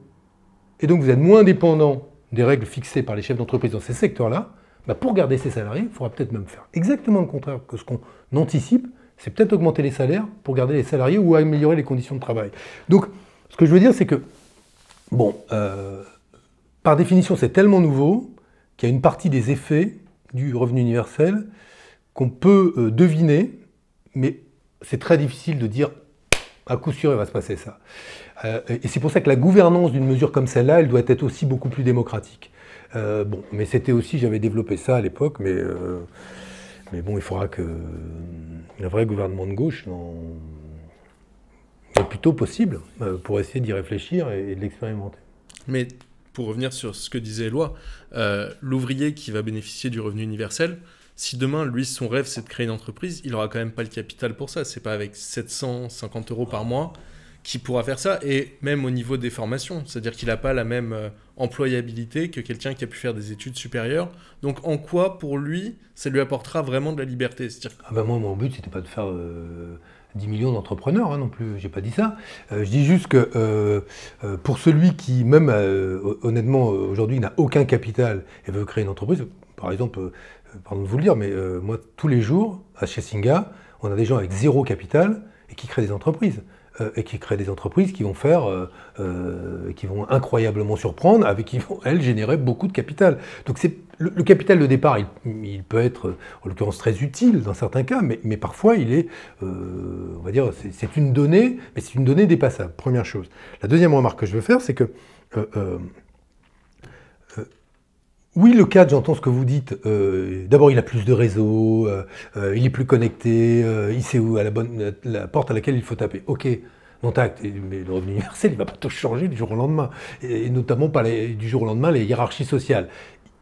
et donc vous êtes moins dépendant des règles fixées par les chefs d'entreprise dans ces secteurs-là, pour garder ces salariés, il faudra peut-être même faire exactement le contraire que ce qu'on anticipe, c'est peut-être augmenter les salaires pour garder les salariés ou améliorer les conditions de travail. Donc, ce que je veux dire, c'est que, bon, par définition, c'est tellement nouveau qu'il y a une partie des effets du revenu universel qu'on peut deviner, mais c'est très difficile de dire À coup sûr, il va se passer ça. Et c'est pour ça que la gouvernance d'une mesure comme celle-là, elle doit être aussi beaucoup plus démocratique. Bon, mais c'était aussi, j'avais développé ça à l'époque, mais bon, il faudra que un vrai gouvernement de gauche est plutôt possible pour essayer d'y réfléchir et de l'expérimenter. Mais pour revenir sur ce que disait Éloi, l'ouvrier qui va bénéficier du revenu universel, si demain, lui, son rêve, c'est de créer une entreprise, il n'aura quand même pas le capital pour ça. C'est pas avec 750 € par mois qu'il pourra faire ça. Et même au niveau des formations, c'est-à-dire qu'il n'a pas la même employabilité que quelqu'un qui a pu faire des études supérieures. Donc en quoi, pour lui, ça lui apportera vraiment de la liberté? Moi, mon but, c'était pas de faire 10 millions d'entrepreneurs non plus, j'ai pas dit ça. Je dis juste que pour celui qui, même honnêtement, aujourd'hui, n'a aucun capital et veut créer une entreprise, par exemple, pardon de vous le dire, mais moi, tous les jours, à Singa, on a des gens avec 0 capital et qui créent des entreprises. Qui vont faire, qui vont incroyablement surprendre, qui vont, elles, générer beaucoup de capital. Donc le capital de départ, il peut être, en l'occurrence, très utile dans certains cas, mais parfois, il est, on va dire, c'est une donnée, mais c'est une donnée dépassable, première chose. La deuxième remarque que je veux faire, c'est que oui, le cadre, j'entends ce que vous dites. D'abord, il a plus de réseau, il est plus connecté, il sait où, la porte à laquelle il faut taper. Ok, non tact, mais le revenu universel, il ne va pas tout changer du jour au lendemain. Et notamment pas du jour au lendemain les hiérarchies sociales.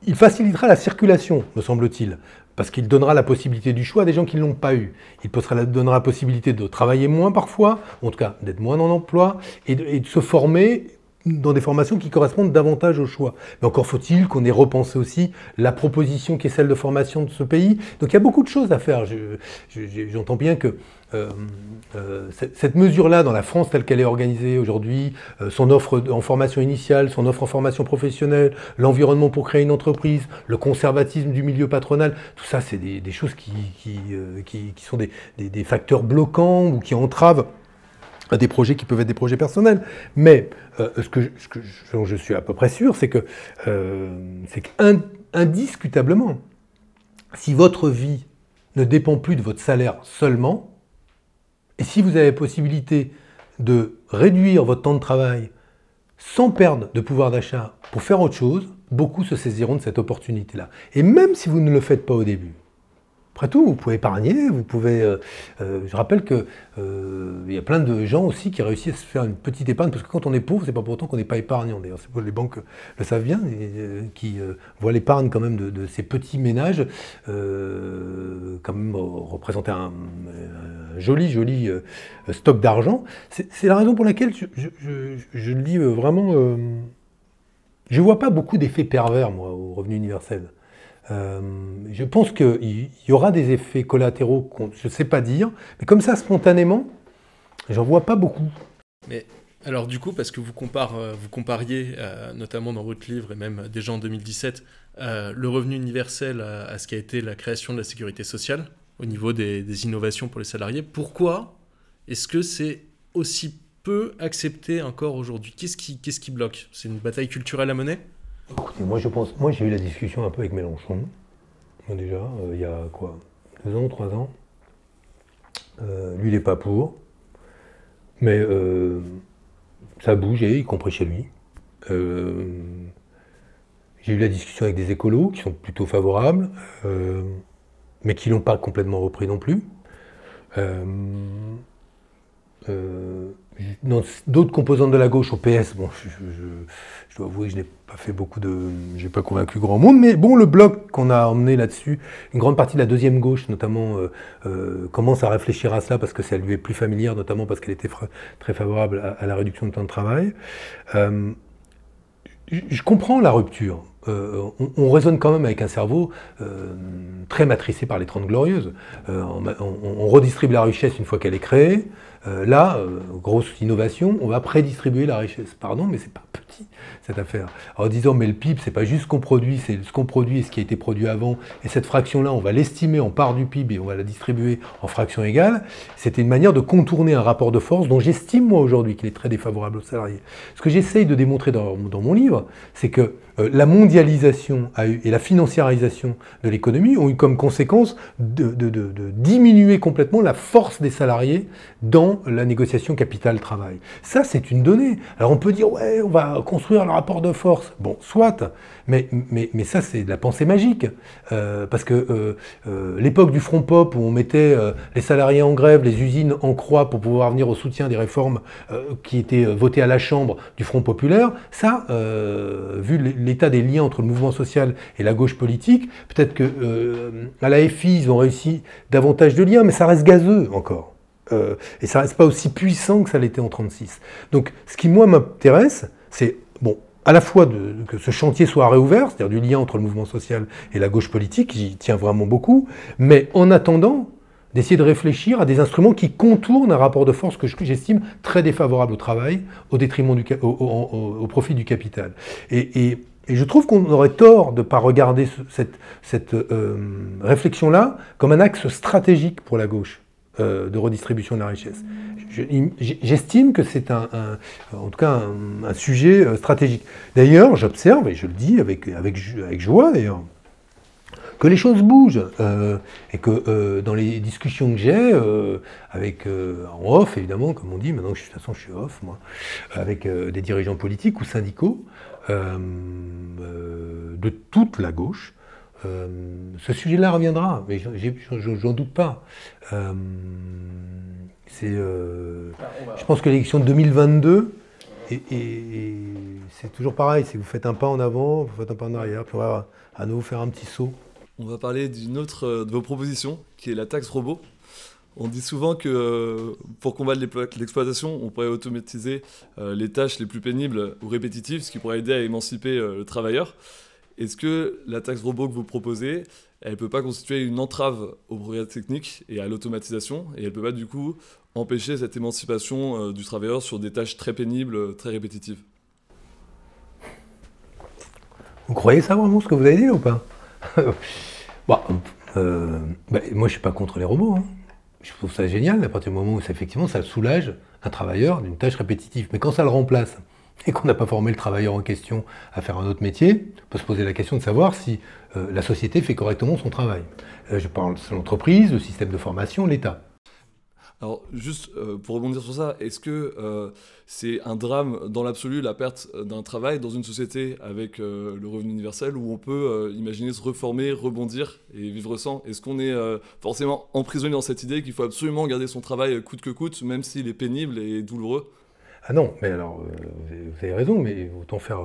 Il facilitera la circulation, me semble-t-il, parce qu'il donnera la possibilité du choix à des gens qui ne l'ont pas eu. Il donnera la possibilité de travailler moins parfois, en tout cas d'être moins en emploi, et de se former dans des formations qui correspondent davantage au choix. Mais encore faut-il qu'on ait repensé aussi la proposition qui est celle de formation de ce pays. Donc il y a beaucoup de choses à faire. J'entends bien que cette mesure-là, dans la France telle qu'elle est organisée aujourd'hui, son offre en formation initiale, son offre en formation professionnelle, l'environnement pour créer une entreprise, le conservatisme du milieu patronal, tout ça, c'est des choses qui sont des facteurs bloquants ou qui entravent des projets qui peuvent être des projets personnels. Mais dont je suis à peu près sûr, c'est que indiscutablement, si votre vie ne dépend plus de votre salaire seulement, et si vous avez la possibilité de réduire votre temps de travail sans perdre de pouvoir d'achat pour faire autre chose, beaucoup se saisiront de cette opportunité-là. Et même si vous ne le faites pas au début, après tout, vous pouvez épargner, vous pouvez... je rappelle qu'il y a plein de gens aussi qui réussissent à se faire une petite épargne, parce que quand on est pauvre, c'est pas pour autant qu'on n'est pas épargnant. D'ailleurs, les banques le savent bien, qui voient l'épargne quand même de ces petits ménages quand même représenter un joli stock d'argent. C'est la raison pour laquelle je le dis vraiment... je ne vois pas beaucoup d'effets pervers, moi, au revenu universel. Je pense qu'il y aura des effets collatéraux je ne sais pas dire, mais comme ça, spontanément, j'en vois pas beaucoup. Mais alors du coup, parce que vous compariez, notamment dans votre livre et même déjà en 2017, le revenu universel à ce qui a été la création de la sécurité sociale, au niveau des innovations pour les salariés, pourquoi est-ce que c'est aussi peu accepté encore aujourd'hui? Qu'est-ce qui bloque? C'est une bataille culturelle à mener? Écoutez, moi j'ai eu la discussion un peu avec Mélenchon, déjà, il y a quoi, 2 ans, 3 ans. Lui, il n'est pas pour, mais ça a bougé, y compris chez lui. J'ai eu la discussion avec des écolos qui sont plutôt favorables, mais qui ne l'ont pas complètement repris non plus. Dans d'autres composantes de la gauche, au PS, bon, je dois avouer que je n'ai pas fait j'ai pas convaincu grand monde, mais bon, le bloc qu'on a emmené là-dessus, une grande partie de la deuxième gauche, notamment, commence à réfléchir à ça parce que ça lui est plus familière, notamment parce qu'elle était très favorable à la réduction du temps de travail. Je comprends la rupture. On raisonne quand même avec un cerveau très matricé par les 30 Glorieuses. On redistribue la richesse une fois qu'elle est créée. Là, grosse innovation, on va prédistribuer la richesse. Pardon, mais c'est pas petit. petit, cette affaire. En disant, mais le PIB, c'est pas juste ce qu'on produit, c'est ce qu'on produit et ce qui a été produit avant. Et cette fraction-là, on va l'estimer en part du PIB et on va la distribuer en fractions égales. C'était une manière de contourner un rapport de force dont j'estime, moi, aujourd'hui, qu'il est très défavorable aux salariés. Ce que j'essaye de démontrer dans mon livre, c'est que la mondialisation et la financiarisation de l'économie ont eu comme conséquence de diminuer complètement la force des salariés dans la négociation capital-travail. Ça, c'est une donnée. Alors on peut dire, ouais, on va construire le rapport de force. Bon, soit, mais ça, c'est de la pensée magique. Parce que l'époque du front pop, où on mettait les salariés en grève, les usines en croix pour pouvoir venir au soutien des réformes qui étaient votées à la Chambre du Front populaire, ça, vu l'état des liens entre le mouvement social et la gauche politique, peut-être que à la FI, ils ont réussi davantage de liens, mais ça reste gazeux encore. Et ça reste pas aussi puissant que ça l'était en 1936. Donc, ce qui, moi, m'intéresse, c'est, bon, à la fois que ce chantier soit réouvert, c'est-à-dire du lien entre le mouvement social et la gauche politique, j'y tiens vraiment beaucoup, mais en attendant, d'essayer de réfléchir à des instruments qui contournent un rapport de force que j'estime très défavorable au travail, au détriment au profit du capital. Et je trouve qu'on aurait tort de ne pas regarder cette réflexion-là comme un axe stratégique pour la gauche de redistribution de la richesse. J'estime que c'est en tout cas un sujet stratégique. D'ailleurs, j'observe, et je le dis avec joie d'ailleurs, que les choses bougent et que dans les discussions que j'ai en off évidemment, comme on dit, maintenant que de toute façon je suis off moi, avec des dirigeants politiques ou syndicaux de toute la gauche, ce sujet-là reviendra, mais j'en doute pas. Je pense que l'élection de 2022 et c'est toujours pareil, c'est que vous faites un pas en avant, vous faites un pas en arrière, puis on va à nouveau faire un petit saut. On va parler d'une autre de vos propositions, qui est la taxe robot. On dit souvent que pour combattre l'exploitation, on pourrait automatiser les tâches les plus pénibles ou répétitives, ce qui pourrait aider à émanciper le travailleur. Est-ce que la taxe robot que vous proposez, elle ne peut pas constituer une entrave au progrès technique et à l'automatisation, et elle ne peut pas du coup empêcher cette émancipation du travailleur sur des tâches très pénibles, très répétitives? Vous croyez savoir vraiment ce que vous avez dit là ou pas? Moi je suis pas contre les robots. Hein. Je trouve ça génial à partir du moment où effectivement ça soulage un travailleur d'une tâche répétitive. Mais quand ça le remplace et qu'on n'a pas formé le travailleur en question à faire un autre métier, on peut se poser la question de savoir si la société fait correctement son travail. Je parle de l'entreprise, le système de formation, l'État. Alors, juste pour rebondir sur ça, est-ce que c'est un drame dans l'absolu, la perte d'un travail dans une société avec le revenu universel où on peut imaginer se reformer, rebondir et vivre sans? Est-ce qu'on est forcément emprisonné dans cette idée qu'il faut absolument garder son travail coûte que coûte, même s'il est pénible et douloureux? Ah non, mais alors, vous avez raison, mais autant faire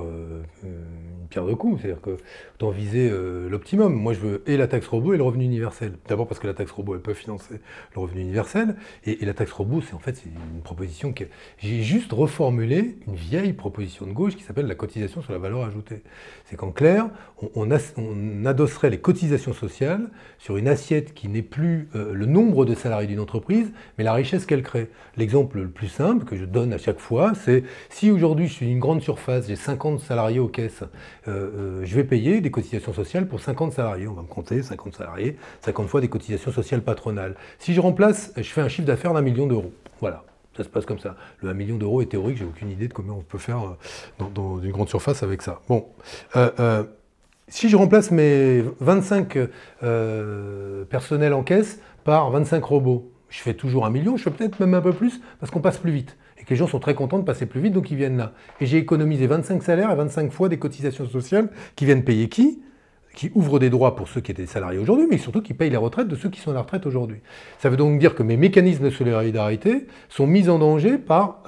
une pierre deux coups, c'est-à-dire que autant viser l'optimum. Moi, je veux et la taxe robot et le revenu universel. D'abord parce que la taxe robot, elle peut financer le revenu universel, et la taxe robot, c'est une proposition que j'ai juste reformulé une vieille proposition de gauche qui s'appelle la cotisation sur la valeur ajoutée. C'est qu'en clair, on adosserait les cotisations sociales sur une assiette qui n'est plus le nombre de salariés d'une entreprise, mais la richesse qu'elle crée. L'exemple le plus simple que je donne à chaque fois, c'est si aujourd'hui je suis une grande surface, j'ai 50 salariés aux caisses, je vais payer des cotisations sociales pour 50 salariés. On va me compter 50 salariés, 50 fois des cotisations sociales patronales. Si je remplace, je fais un chiffre d'affaires d'1 million d'euros. Voilà, ça se passe comme ça. Le 1 million d'euros est théorique, j'ai aucune idée de combien on peut faire dans une grande surface avec ça. Bon, si je remplace mes 25 personnels en caisse par 25 robots, je fais toujours 1 million, je fais peut-être même un peu plus parce qu'on passe plus vite. Et que les gens sont très contents de passer plus vite, donc ils viennent là. Et j'ai économisé 25 salaires et 25 fois des cotisations sociales qui viennent payer qui ouvrent des droits pour ceux qui étaient salariés aujourd'hui, mais surtout qui payent les retraites de ceux qui sont à la retraite aujourd'hui. Ça veut donc dire que mes mécanismes de solidarité sont mis en danger par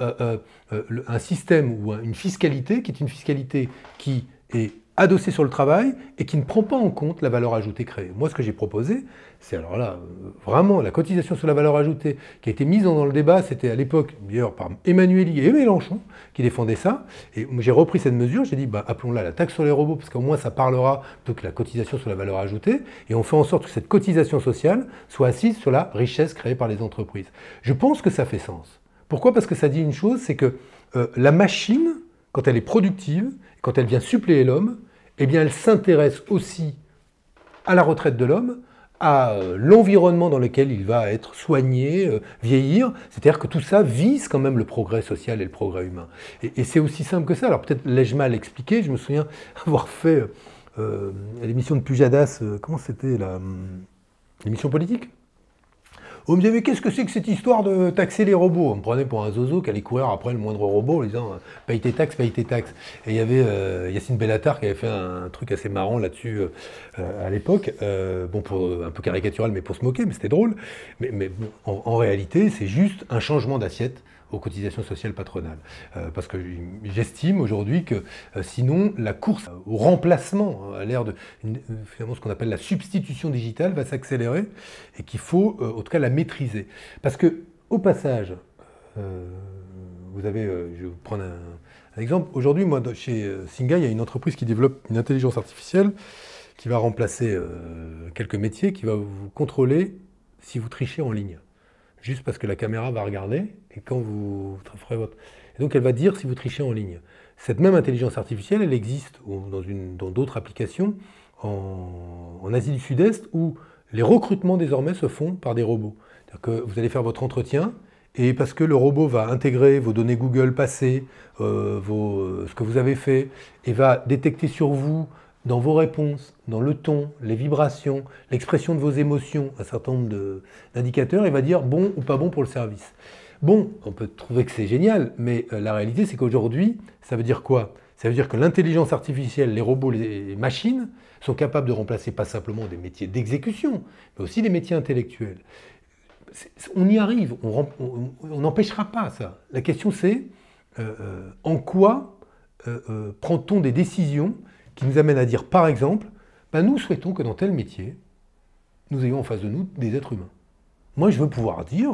un système ou une fiscalité qui est une fiscalité qui est adossée sur le travail et qui ne prend pas en compte la valeur ajoutée créée. Moi, ce que j'ai proposé, c'est alors là, vraiment, la cotisation sur la valeur ajoutée qui a été mise dans le débat, c'était à l'époque, d'ailleurs, par Emmanuel et Mélenchon qui défendaient ça. Et j'ai repris cette mesure, j'ai dit, appelons-la la taxe sur les robots, parce qu'au moins ça parlera plutôt que la cotisation sur la valeur ajoutée. Et on fait en sorte que cette cotisation sociale soit assise sur la richesse créée par les entreprises. Je pense que ça fait sens. Pourquoi? Parce que ça dit une chose, c'est que la machine quand elle est productive, quand elle vient suppléer l'homme, eh bien elle s'intéresse aussi à la retraite de l'homme, à l'environnement dans lequel il va être soigné, vieillir. C'est-à-dire que tout ça vise quand même le progrès social et le progrès humain. Et c'est aussi simple que ça. Alors peut-être l'ai-je mal expliqué. Je me souviens avoir fait l'émission de Pujadas, comment c'était l'émission politique. On me disait, mais qu'est-ce que c'est que cette histoire de taxer les robots? On me prenait pour un zozo qui allait courir après le moindre robot en disant, paye tes taxes, paye tes taxes. Et il y avait Yacine Bellatar qui avait fait un truc assez marrant là-dessus à l'époque. Bon, un peu caricatural, mais pour se moquer, mais c'était drôle. Mais bon, en réalité, c'est juste un changement d'assiette aux cotisations sociales patronales. Parce que j'estime aujourd'hui que sinon, la course au remplacement, à l'ère de finalement ce qu'on appelle la substitution digitale, va s'accélérer et qu'il faut en tout cas la maîtriser. Parce que, au passage, vous avez, je vais vous prendre un exemple. Aujourd'hui, moi, chez Singa, il y a une entreprise qui développe une intelligence artificielle qui va remplacer quelques métiers, qui va vous contrôler si vous trichez en ligne. Juste parce que la caméra va regarder, et quand vous ferez votre... Et donc elle va dire si vous trichez en ligne. Cette même intelligence artificielle, elle existe dans d'autres applications en Asie du Sud-Est, où les recrutements désormais se font par des robots. C'est-à-dire que vous allez faire votre entretien, et parce que le robot va intégrer vos données Google passées, ce que vous avez fait, et va détecter sur vous, dans vos réponses, dans le ton, les vibrations, l'expression de vos émotions, un certain nombre d'indicateurs, il va dire bon ou pas bon pour le service. Bon, on peut trouver que c'est génial, mais la réalité, c'est qu'aujourd'hui, ça veut dire quoi? Ça veut dire que l'intelligence artificielle, les robots, les machines, sont capables de remplacer pas simplement des métiers d'exécution, mais aussi des métiers intellectuels. On y arrive, on n'empêchera pas ça. La question, c'est en quoi prend-on des décisions qui nous amène à dire, par exemple, ben nous souhaitons que dans tel métier, nous ayons en face de nous des êtres humains. Moi, je veux pouvoir dire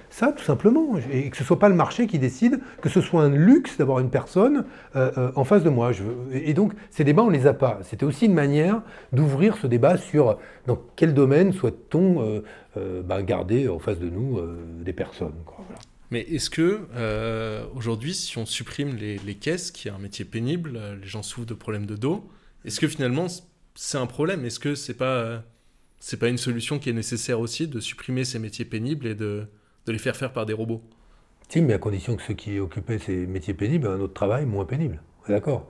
ça, tout simplement, et que ce ne soit pas le marché qui décide, que ce soit un luxe d'avoir une personne en face de moi. Et donc, ces débats, on ne les a pas. C'était aussi une manière d'ouvrir ce débat sur dans quel domaine souhaite-t-on garder en face de nous des personnes, quoi, voilà. Mais est-ce que, aujourd'hui, si on supprime les caisses, qui est un métier pénible, les gens souffrent de problèmes de dos, est-ce que finalement, c'est un problème? Est-ce que c'est pas une solution qui est nécessaire aussi, de supprimer ces métiers pénibles et de les faire par des robots? Si, mais à condition que ceux qui occupaient ces métiers pénibles aient un autre travail moins pénible. D'accord.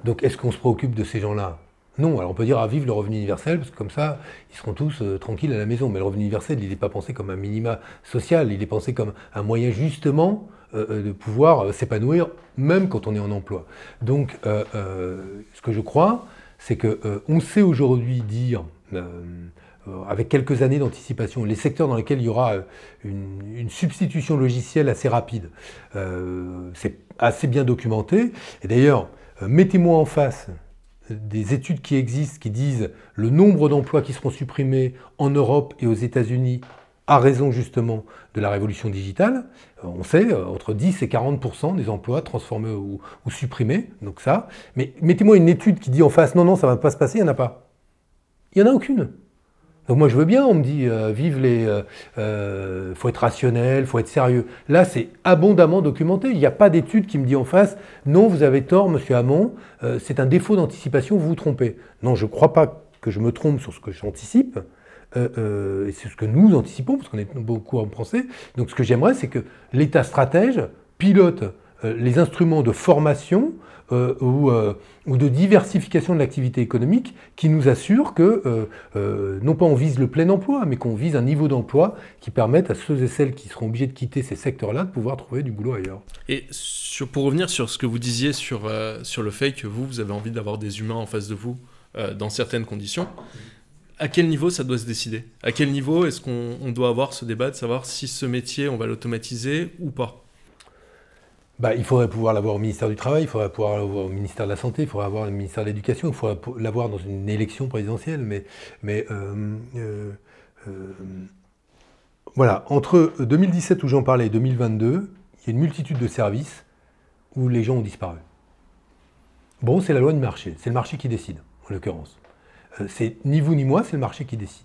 Donc, est-ce qu'on se préoccupe de ces gens-là? Non, alors on peut dire vive le revenu universel, parce que comme ça, ils seront tous tranquilles à la maison. Mais le revenu universel, il n'est pas pensé comme un minima social, il est pensé comme un moyen justement de pouvoir s'épanouir, même quand on est en emploi. Donc, ce que je crois, c'est qu'on sait aujourd'hui dire, avec quelques années d'anticipation, les secteurs dans lesquels il y aura une substitution logicielle assez rapide. C'est assez bien documenté. Et d'ailleurs, mettez-moi en face des études qui existent, qui disent le nombre d'emplois qui seront supprimés en Europe et aux États-Unis à raison justement de la révolution digitale. On sait, entre 10 et 40% des emplois transformés ou supprimés, donc ça. Mais mettez-moi une étude qui dit en face, non, ça ne va pas se passer, il n'y en a pas. Il n'y en a aucune. Donc moi je veux bien, on me dit, vive les... faut être rationnel, faut être sérieux. Là c'est abondamment documenté, il n'y a pas d'étude qui me dit en face, non vous avez tort monsieur Hamon, c'est un défaut d'anticipation, vous vous trompez. Non, je ne crois pas que je me trompe sur ce que j'anticipe, et c'est ce que nous anticipons, parce qu'on est beaucoup à en penser. Donc ce que j'aimerais, c'est que l'État stratège pilote les instruments de formation ou de diversification de l'activité économique qui nous assurent que, non pas on vise le plein emploi, mais qu'on vise un niveau d'emploi qui permette à ceux et celles qui seront obligés de quitter ces secteurs-là de pouvoir trouver du boulot ailleurs. Et pour revenir sur ce que vous disiez sur le fait que vous avez envie d'avoir des humains en face de vous dans certaines conditions, à quel niveau ça doit se décider? À quel niveau est-ce qu'on doit avoir ce débat de savoir si ce métier, on va l'automatiser ou pas? Il faudrait pouvoir l'avoir au ministère du Travail, il faudrait pouvoir l'avoir au ministère de la Santé, il faudrait avoir au ministère de l'Éducation, il faudrait l'avoir dans une élection présidentielle. Voilà, entre 2017 où j'en parlais et 2022, il y a une multitude de services où les gens ont disparu. Bon, c'est la loi du marché, c'est le marché qui décide, en l'occurrence. C'est ni vous ni moi, c'est le marché qui décide.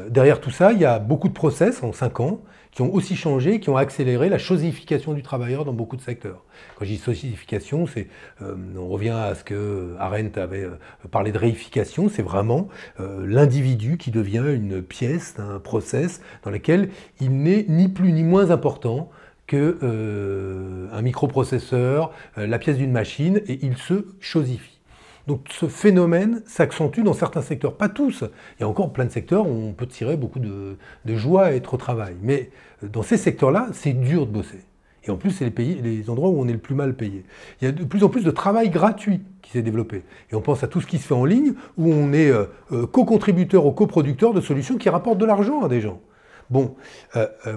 Derrière tout ça, il y a beaucoup de process en 5 ans qui ont aussi changé, qui ont accéléré la chosification du travailleur dans beaucoup de secteurs. Quand je dis chosification, on revient à ce que Arendt avait parlé de réification, c'est vraiment l'individu qui devient une pièce d'un process dans lequel il n'est ni plus ni moins important qu'un microprocesseur, la pièce d'une machine, et il se chosifie. Donc ce phénomène s'accentue dans certains secteurs, pas tous. Il y a encore plein de secteurs où on peut tirer beaucoup de joie à être au travail. Mais dans ces secteurs-là, c'est dur de bosser. Et en plus, c'est les endroits où on est le plus mal payé. Il y a de plus en plus de travail gratuit qui s'est développé. Et on pense à tout ce qui se fait en ligne, où on est co-contributeur ou coproducteur de solutions qui rapportent de l'argent à des gens. Bon,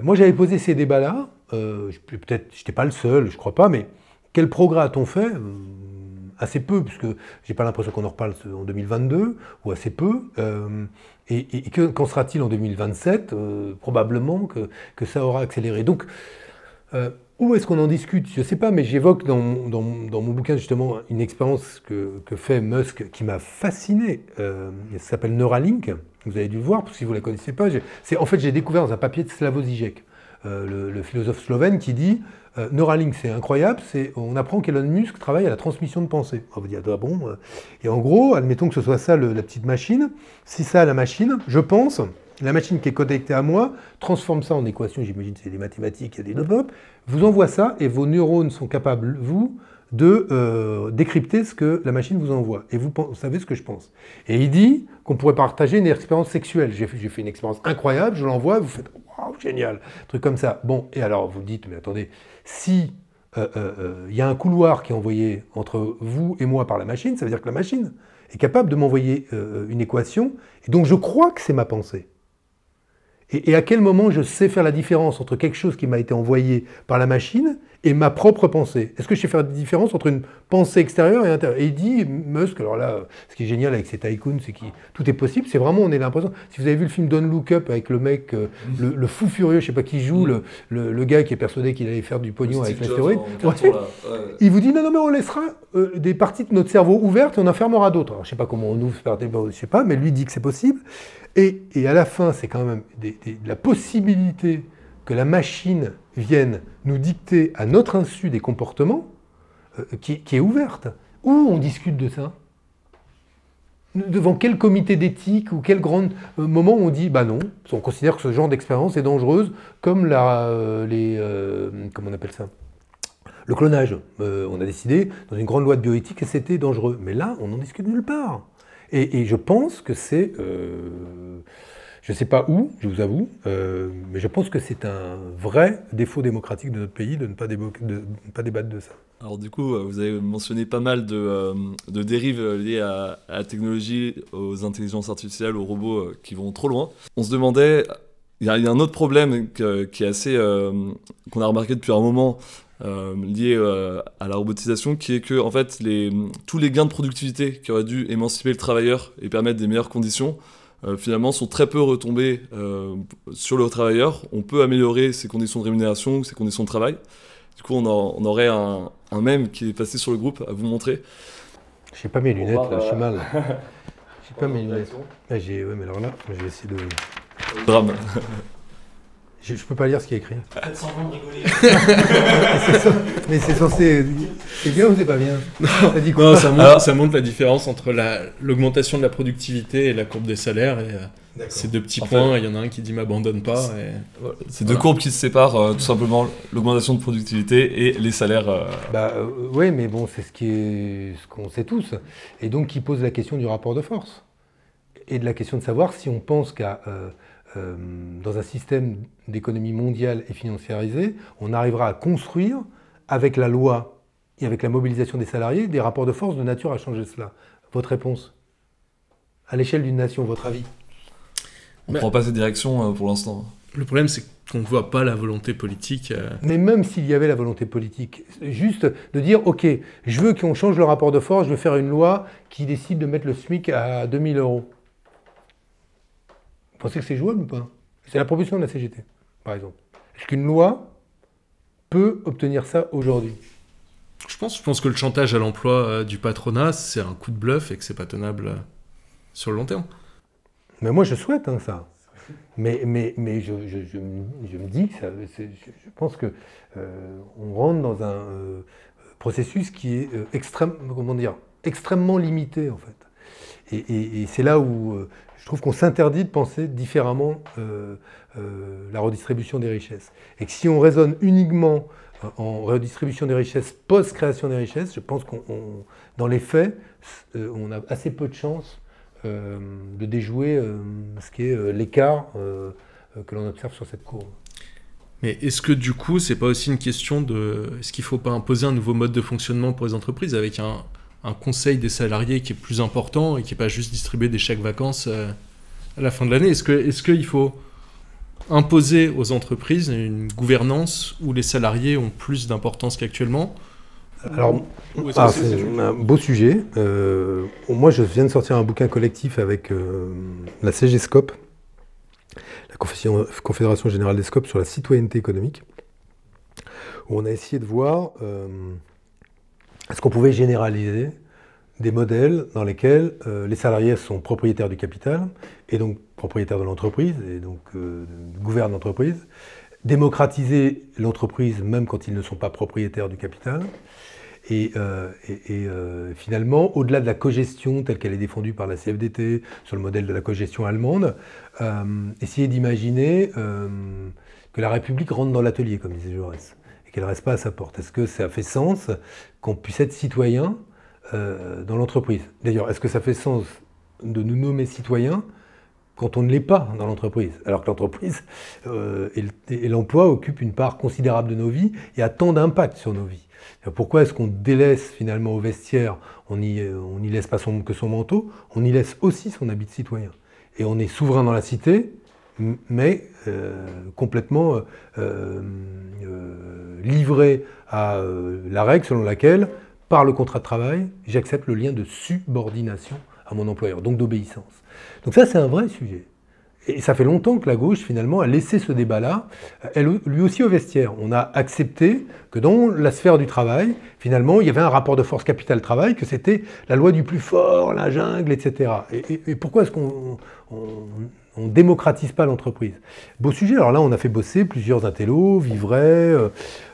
moi j'avais posé ces débats-là, peut-être, je n'étais pas le seul, je ne crois pas, mais quel progrès a-t-on fait ? Assez peu, puisque j'ai pas l'impression qu'on en reparle en 2022, ou assez peu. Et qu'en sera-t-il en 2027 ? Probablement que ça aura accéléré. Donc, où est-ce qu'on en discute ? Je ne sais pas, mais j'évoque dans mon bouquin justement une expérience que fait Musk qui m'a fasciné. Ça s'appelle Neuralink. Vous avez dû le voir, parce que si vous ne la connaissez pas. En fait, j'ai découvert dans un papier de Slavoj Žižek, le philosophe slovène, qui dit Neuralink, c'est incroyable, on apprend qu'Elon Musk travaille à la transmission de pensée. On va dire, ah bon Et en gros, admettons que ce soit ça la petite machine. Si ça, la machine, je pense, la machine qui est connectée à moi, transforme ça en équation, j'imagine c'est des mathématiques, il y a des développes, vous envoie ça et vos neurones sont capables, vous, de décrypter ce que la machine vous envoie. Et vous savez ce que je pense. Et il dit qu'on pourrait partager une expérience sexuelle. J'ai fait une expérience incroyable, je l'envoie, vous faites « waouh, génial !» Truc comme ça. Bon, et alors vous dites « mais attendez, si y a un couloir qui est envoyé entre vous et moi par la machine, ça veut dire que la machine est capable de m'envoyer une équation, et donc je crois que c'est ma pensée. Et à quel moment je sais faire la différence entre quelque chose qui m'a été envoyé par la machine et ma propre pensée? Est-ce que je sais faire la différence entre une pensée extérieure et intérieure? Et il dit, Musk, alors là, ce qui est génial avec ces tycoons, c'est que tout est possible, c'est vraiment, on a l'impression, si vous avez vu le film Don't Look Up avec le mec, le fou furieux, je sais pas qui joue, le gars qui est persuadé qu'il allait faire du pognon avec l'astéroïde, il vous dit, non, mais on laissera des parties de notre cerveau ouvertes et on en fermera d'autres. Alors je sais pas comment on ouvre, je sais pas, mais lui dit que c'est possible. Et à la fin, c'est quand même la possibilité que la machine vienne nous dicter à notre insu des comportements qui est ouverte. Où on discute de ça? Devant quel comité d'éthique ou quel grand moment on dit bah non, on considère que ce genre d'expérience est dangereuse, comme comment on appelle ça, le clonage. On a décidé dans une grande loi de bioéthique que c'était dangereux. Mais là, on n'en discute nulle part. Et je pense que c'est, je ne sais pas où, je vous avoue, mais je pense que c'est un vrai défaut démocratique de notre pays de ne pas débattre de ça. Alors du coup, vous avez mentionné pas mal de dérives liées à la technologie, aux intelligences artificielles, aux robots qui vont trop loin. On se demandait, il y a un autre problème qui est assez, qu'on a remarqué depuis un moment, lié à la robotisation, qui est que en fait, tous les gains de productivité qui auraient dû émanciper le travailleur et permettre des meilleures conditions, finalement sont très peu retombés sur le travailleur. On peut améliorer ses conditions de rémunération ou ses conditions de travail. Du coup, on aurait un mème qui est passé sur le groupe à vous montrer. J'ai pas mes lunettes, là, je suis mal. J'ai pas mes lunettes. Ah, ouais, mais alors là, je vais essayer de... Drame. Je peux pas lire ce qui est écrit. Faites semblant de rigoler. Mais c'est censé... C'est bien ou c'est pas bien? Ça dit quoi? Non, ça montre la différence entre l'augmentation de la productivité et la courbe des salaires. Et, ces deux petits points, il y en a un qui dit m'abandonne pas. C'est deux courbes qui se séparent, tout simplement, l'augmentation de productivité et les salaires. Oui, mais bon, c'est ce qu'on sait tous. Et donc qui pose la question du rapport de force. Et de la question de savoir si on pense qu'à... dans un système d'économie mondiale et financiarisé, on arrivera à construire, avec la loi et avec la mobilisation des salariés, des rapports de force de nature à changer cela. Votre réponse? À l'échelle d'une nation, votre avis? On ne prend pas cette direction pour l'instant. Le problème, c'est qu'on ne voit pas la volonté politique. Mais même s'il y avait la volonté politique, juste de dire, ok, je veux qu'on change le rapport de force, je veux faire une loi qui décide de mettre le SMIC à 2000 €. Vous pensez que c'est jouable ou pas? C'est la proposition de la CGT, par exemple. Est-ce qu'une loi peut obtenir ça aujourd'hui? Je pense que le chantage à l'emploi du patronat, c'est un coup de bluff et que c'est pas tenable sur le long terme. Mais moi, je souhaite ça. Mais je me dis que je pense que on rentre dans un processus qui est extrêmement limité, en fait. Et c'est là où je trouve qu'on s'interdit de penser différemment la redistribution des richesses. Et que si on raisonne uniquement en redistribution des richesses post-création des richesses, je pense dans les faits, on a assez peu de chances de déjouer ce qui est l'écart que l'on observe sur cette courbe. Mais est-ce que du coup, c'est pas aussi une question de... Est-ce qu'il ne faut pas imposer un nouveau mode de fonctionnement pour les entreprises avec un conseil des salariés qui est plus important et qui n'est pas juste distribuer des chèques vacances à la fin de l'année? Est-ce qu'il faut imposer aux entreprises une gouvernance où les salariés ont plus d'importance qu'actuellement? Alors, c'est un beau sujet. Moi, je viens de sortir un bouquin collectif avec la CGSCOP, la Confédération Générale des Scopes, sur la citoyenneté économique, où on a essayé de voir est-ce qu'on pouvait généraliser des modèles dans lesquels les salariés sont propriétaires du capital, et donc propriétaires de l'entreprise, et donc gouvernent l'entreprise, démocratiser l'entreprise même quand ils ne sont pas propriétaires du capital, et finalement, au-delà de la cogestion telle qu'elle est défendue par la CFDT, sur le modèle de la cogestion allemande, essayer d'imaginer que la République rentre dans l'atelier, comme disait Jaurès, et qu'elle ne reste pas à sa porte. Est-ce que ça fait sens qu'on puisse être citoyen dans l'entreprise? D'ailleurs, est-ce que ça fait sens de nous nommer citoyens quand on ne l'est pas dans l'entreprise, alors que l'entreprise et l'emploi occupent une part considérable de nos vies et a tant d'impact sur nos vies? Pourquoi est-ce qu'on délaisse finalement au vestiaire, on n'y laisse pas que son manteau, on y laisse aussi son habit de citoyen? Et on est souverain dans la cité, mais complètement livré à la règle selon laquelle, par le contrat de travail, j'accepte le lien de subordination à mon employeur, donc d'obéissance. Donc ça, c'est un vrai sujet. Et ça fait longtemps que la gauche, finalement, a laissé ce débat-là, lui aussi au vestiaire. On a accepté que dans la sphère du travail, finalement, il y avait un rapport de force capital-travail, que c'était la loi du plus fort, la jungle, etc. Et pourquoi est-ce qu'on ne démocratise pas l'entreprise? Beau sujet. Alors là, on a fait bosser plusieurs intellos, Vivray,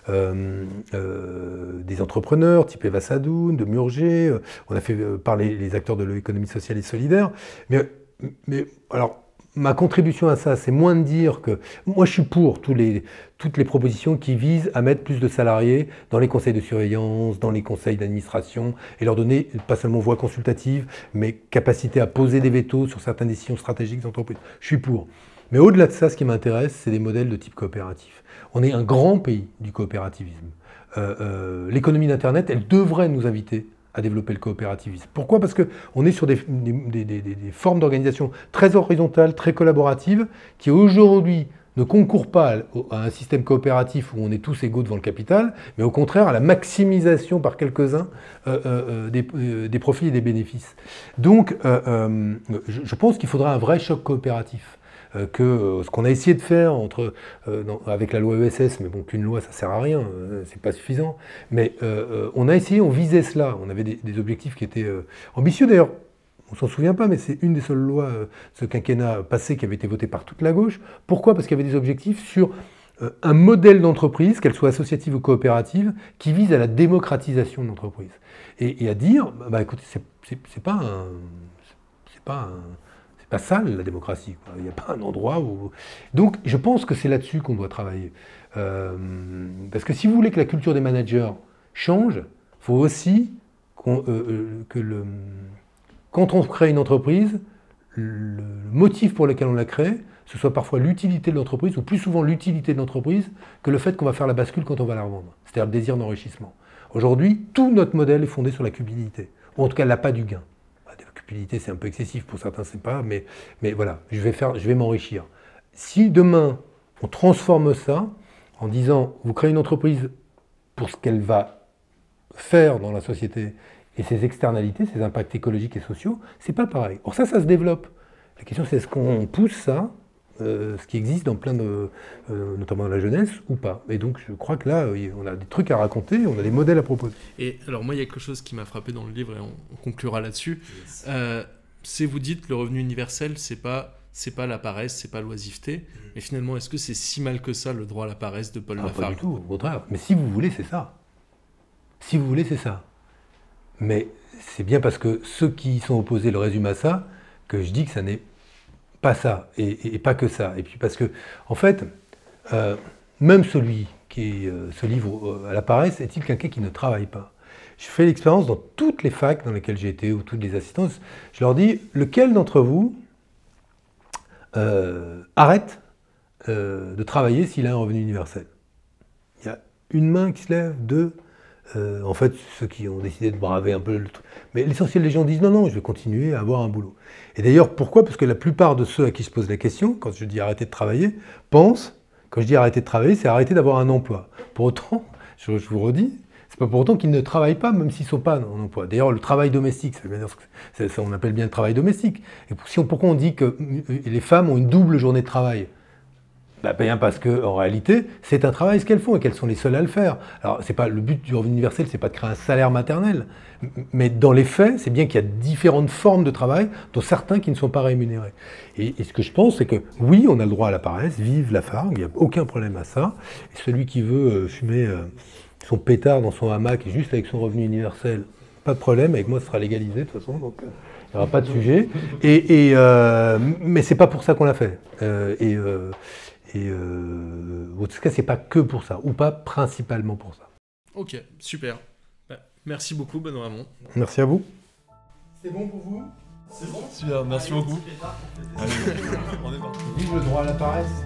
des entrepreneurs, type Eva Sadoun, de Murger. On a fait parler les acteurs de l'économie sociale et solidaire. Mais alors... Ma contribution à ça, c'est moins de dire que... Moi, je suis pour toutes les propositions qui visent à mettre plus de salariés dans les conseils de surveillance, dans les conseils d'administration, et leur donner, pas seulement voix consultative, mais capacité à poser des vétos sur certaines décisions stratégiques d'entreprise. Je suis pour. Mais au-delà de ça, ce qui m'intéresse, c'est des modèles de type coopératif. On est un grand pays du coopérativisme. L'économie d'Internet, elle devrait nous inviter à développer le coopérativisme. Pourquoi? Parce qu'on est sur des formes d'organisation très horizontales, très collaboratives, qui aujourd'hui ne concourent pas à un système coopératif où on est tous égaux devant le capital, mais au contraire à la maximisation par quelques-uns des profits et des bénéfices. Donc, je pense qu'il faudra un vrai choc coopératif. Ce qu'on a essayé de faire avec la loi ESS, mais bon, qu'une loi, ça sert à rien, c'est pas suffisant. Mais on a essayé, on visait cela, on avait des objectifs qui étaient ambitieux. D'ailleurs, on s'en souvient pas, mais c'est une des seules lois, ce quinquennat passé, qui avait été votée par toute la gauche. Pourquoi? Parce qu'il y avait des objectifs sur un modèle d'entreprise, qu'elle soit associative ou coopérative, qui vise à la démocratisation de l'entreprise. Et à dire, écoutez, c'est pas sale, la démocratie. Il n'y a pas un endroit où... Donc, je pense que c'est là-dessus qu'on doit travailler. Parce que si vous voulez que la culture des managers change, il faut aussi quand on crée une entreprise, le motif pour lequel on la crée, ce soit parfois l'utilité de l'entreprise, ou plus souvent l'utilité de l'entreprise, que le fait qu'on va faire la bascule quand on va la revendre. C'est-à-dire le désir d'enrichissement. Aujourd'hui, tout notre modèle est fondé sur la cupidité. Ou en tout cas, l'appât du gain. C'est un peu excessif, pour certains c'est pas, mais voilà, je vais m'enrichir. Si demain on transforme ça en disant vous créez une entreprise pour ce qu'elle va faire dans la société et ses externalités, ses impacts écologiques et sociaux, c'est pas pareil. Or ça se développe. La question c'est est-ce qu'on pousse ça, ce qui existe dans plein de, notamment dans la jeunesse, ou pas. Et donc je crois que là, on a des trucs à raconter, on a des modèles à proposer. Et alors moi, il y a quelque chose qui m'a frappé dans le livre, et on conclura là-dessus. C'est, vous dites, le revenu universel, c'est pas c'est pas la paresse, c'est pas l'oisiveté. Mais finalement, est-ce que c'est si mal que ça, le droit à la paresse de Paul Pas Lafargue? du tout, au contraire. Mais si vous voulez, c'est ça. Si vous voulez, c'est ça. Mais c'est bien parce que ceux qui sont opposés le résument à ça que je dis que ça n'est pas ça, et pas que ça. Et puis parce que, en fait, même celui qui se livre à la paresse est-il quelqu'un qui ne travaille pas? Je fais l'expérience dans toutes les facs dans lesquelles j'ai été, ou toutes les assistances, je leur dis, lequel d'entre vous arrête de travailler s'il a un revenu universel? Il y a une main qui se lève, deux. En fait, ceux qui ont décidé de braver un peu le truc. Mais l'essentiel des gens disent non, non, je vais continuer à avoir un boulot. Et d'ailleurs, pourquoi? Parce que la plupart de ceux à qui je pose la question, quand je dis arrêter de travailler, pensent, quand je dis arrêter de travailler, c'est arrêter d'avoir un emploi. Pour autant, je vous redis, c'est pas pour autant qu'ils ne travaillent pas, même s'ils ne sont pas en emploi. D'ailleurs, le travail domestique, ça, on appelle bien le travail domestique. Et pourquoi on dit que les femmes ont une double journée de travail? Bien parce qu'en réalité, c'est un travail ce qu'elles font et qu'elles sont les seules à le faire. Alors, c'est pas le but du revenu universel, c'est pas de créer un salaire maternel. Mais dans les faits, c'est bien qu'il y a différentes formes de travail, dont certains qui ne sont pas rémunérés. Et ce que je pense, c'est que oui, on a le droit à la paresse, vive Lafargue, il n'y a aucun problème à ça. Et celui qui veut fumer son pétard dans son hamac, juste avec son revenu universel, pas de problème, avec moi, ce sera légalisé de toute façon, donc il n'y aura pas de sujet. Mais c'est pas pour ça qu'on l'a fait. En tout cas, c'est pas que pour ça, ou pas principalement pour ça. Ok, super. Merci beaucoup, Benoît Hamon. Merci à vous. C'est bon pour vous? C'est bon. Super, merci beaucoup. Allez, on est parti. Vive le droit à la paresse.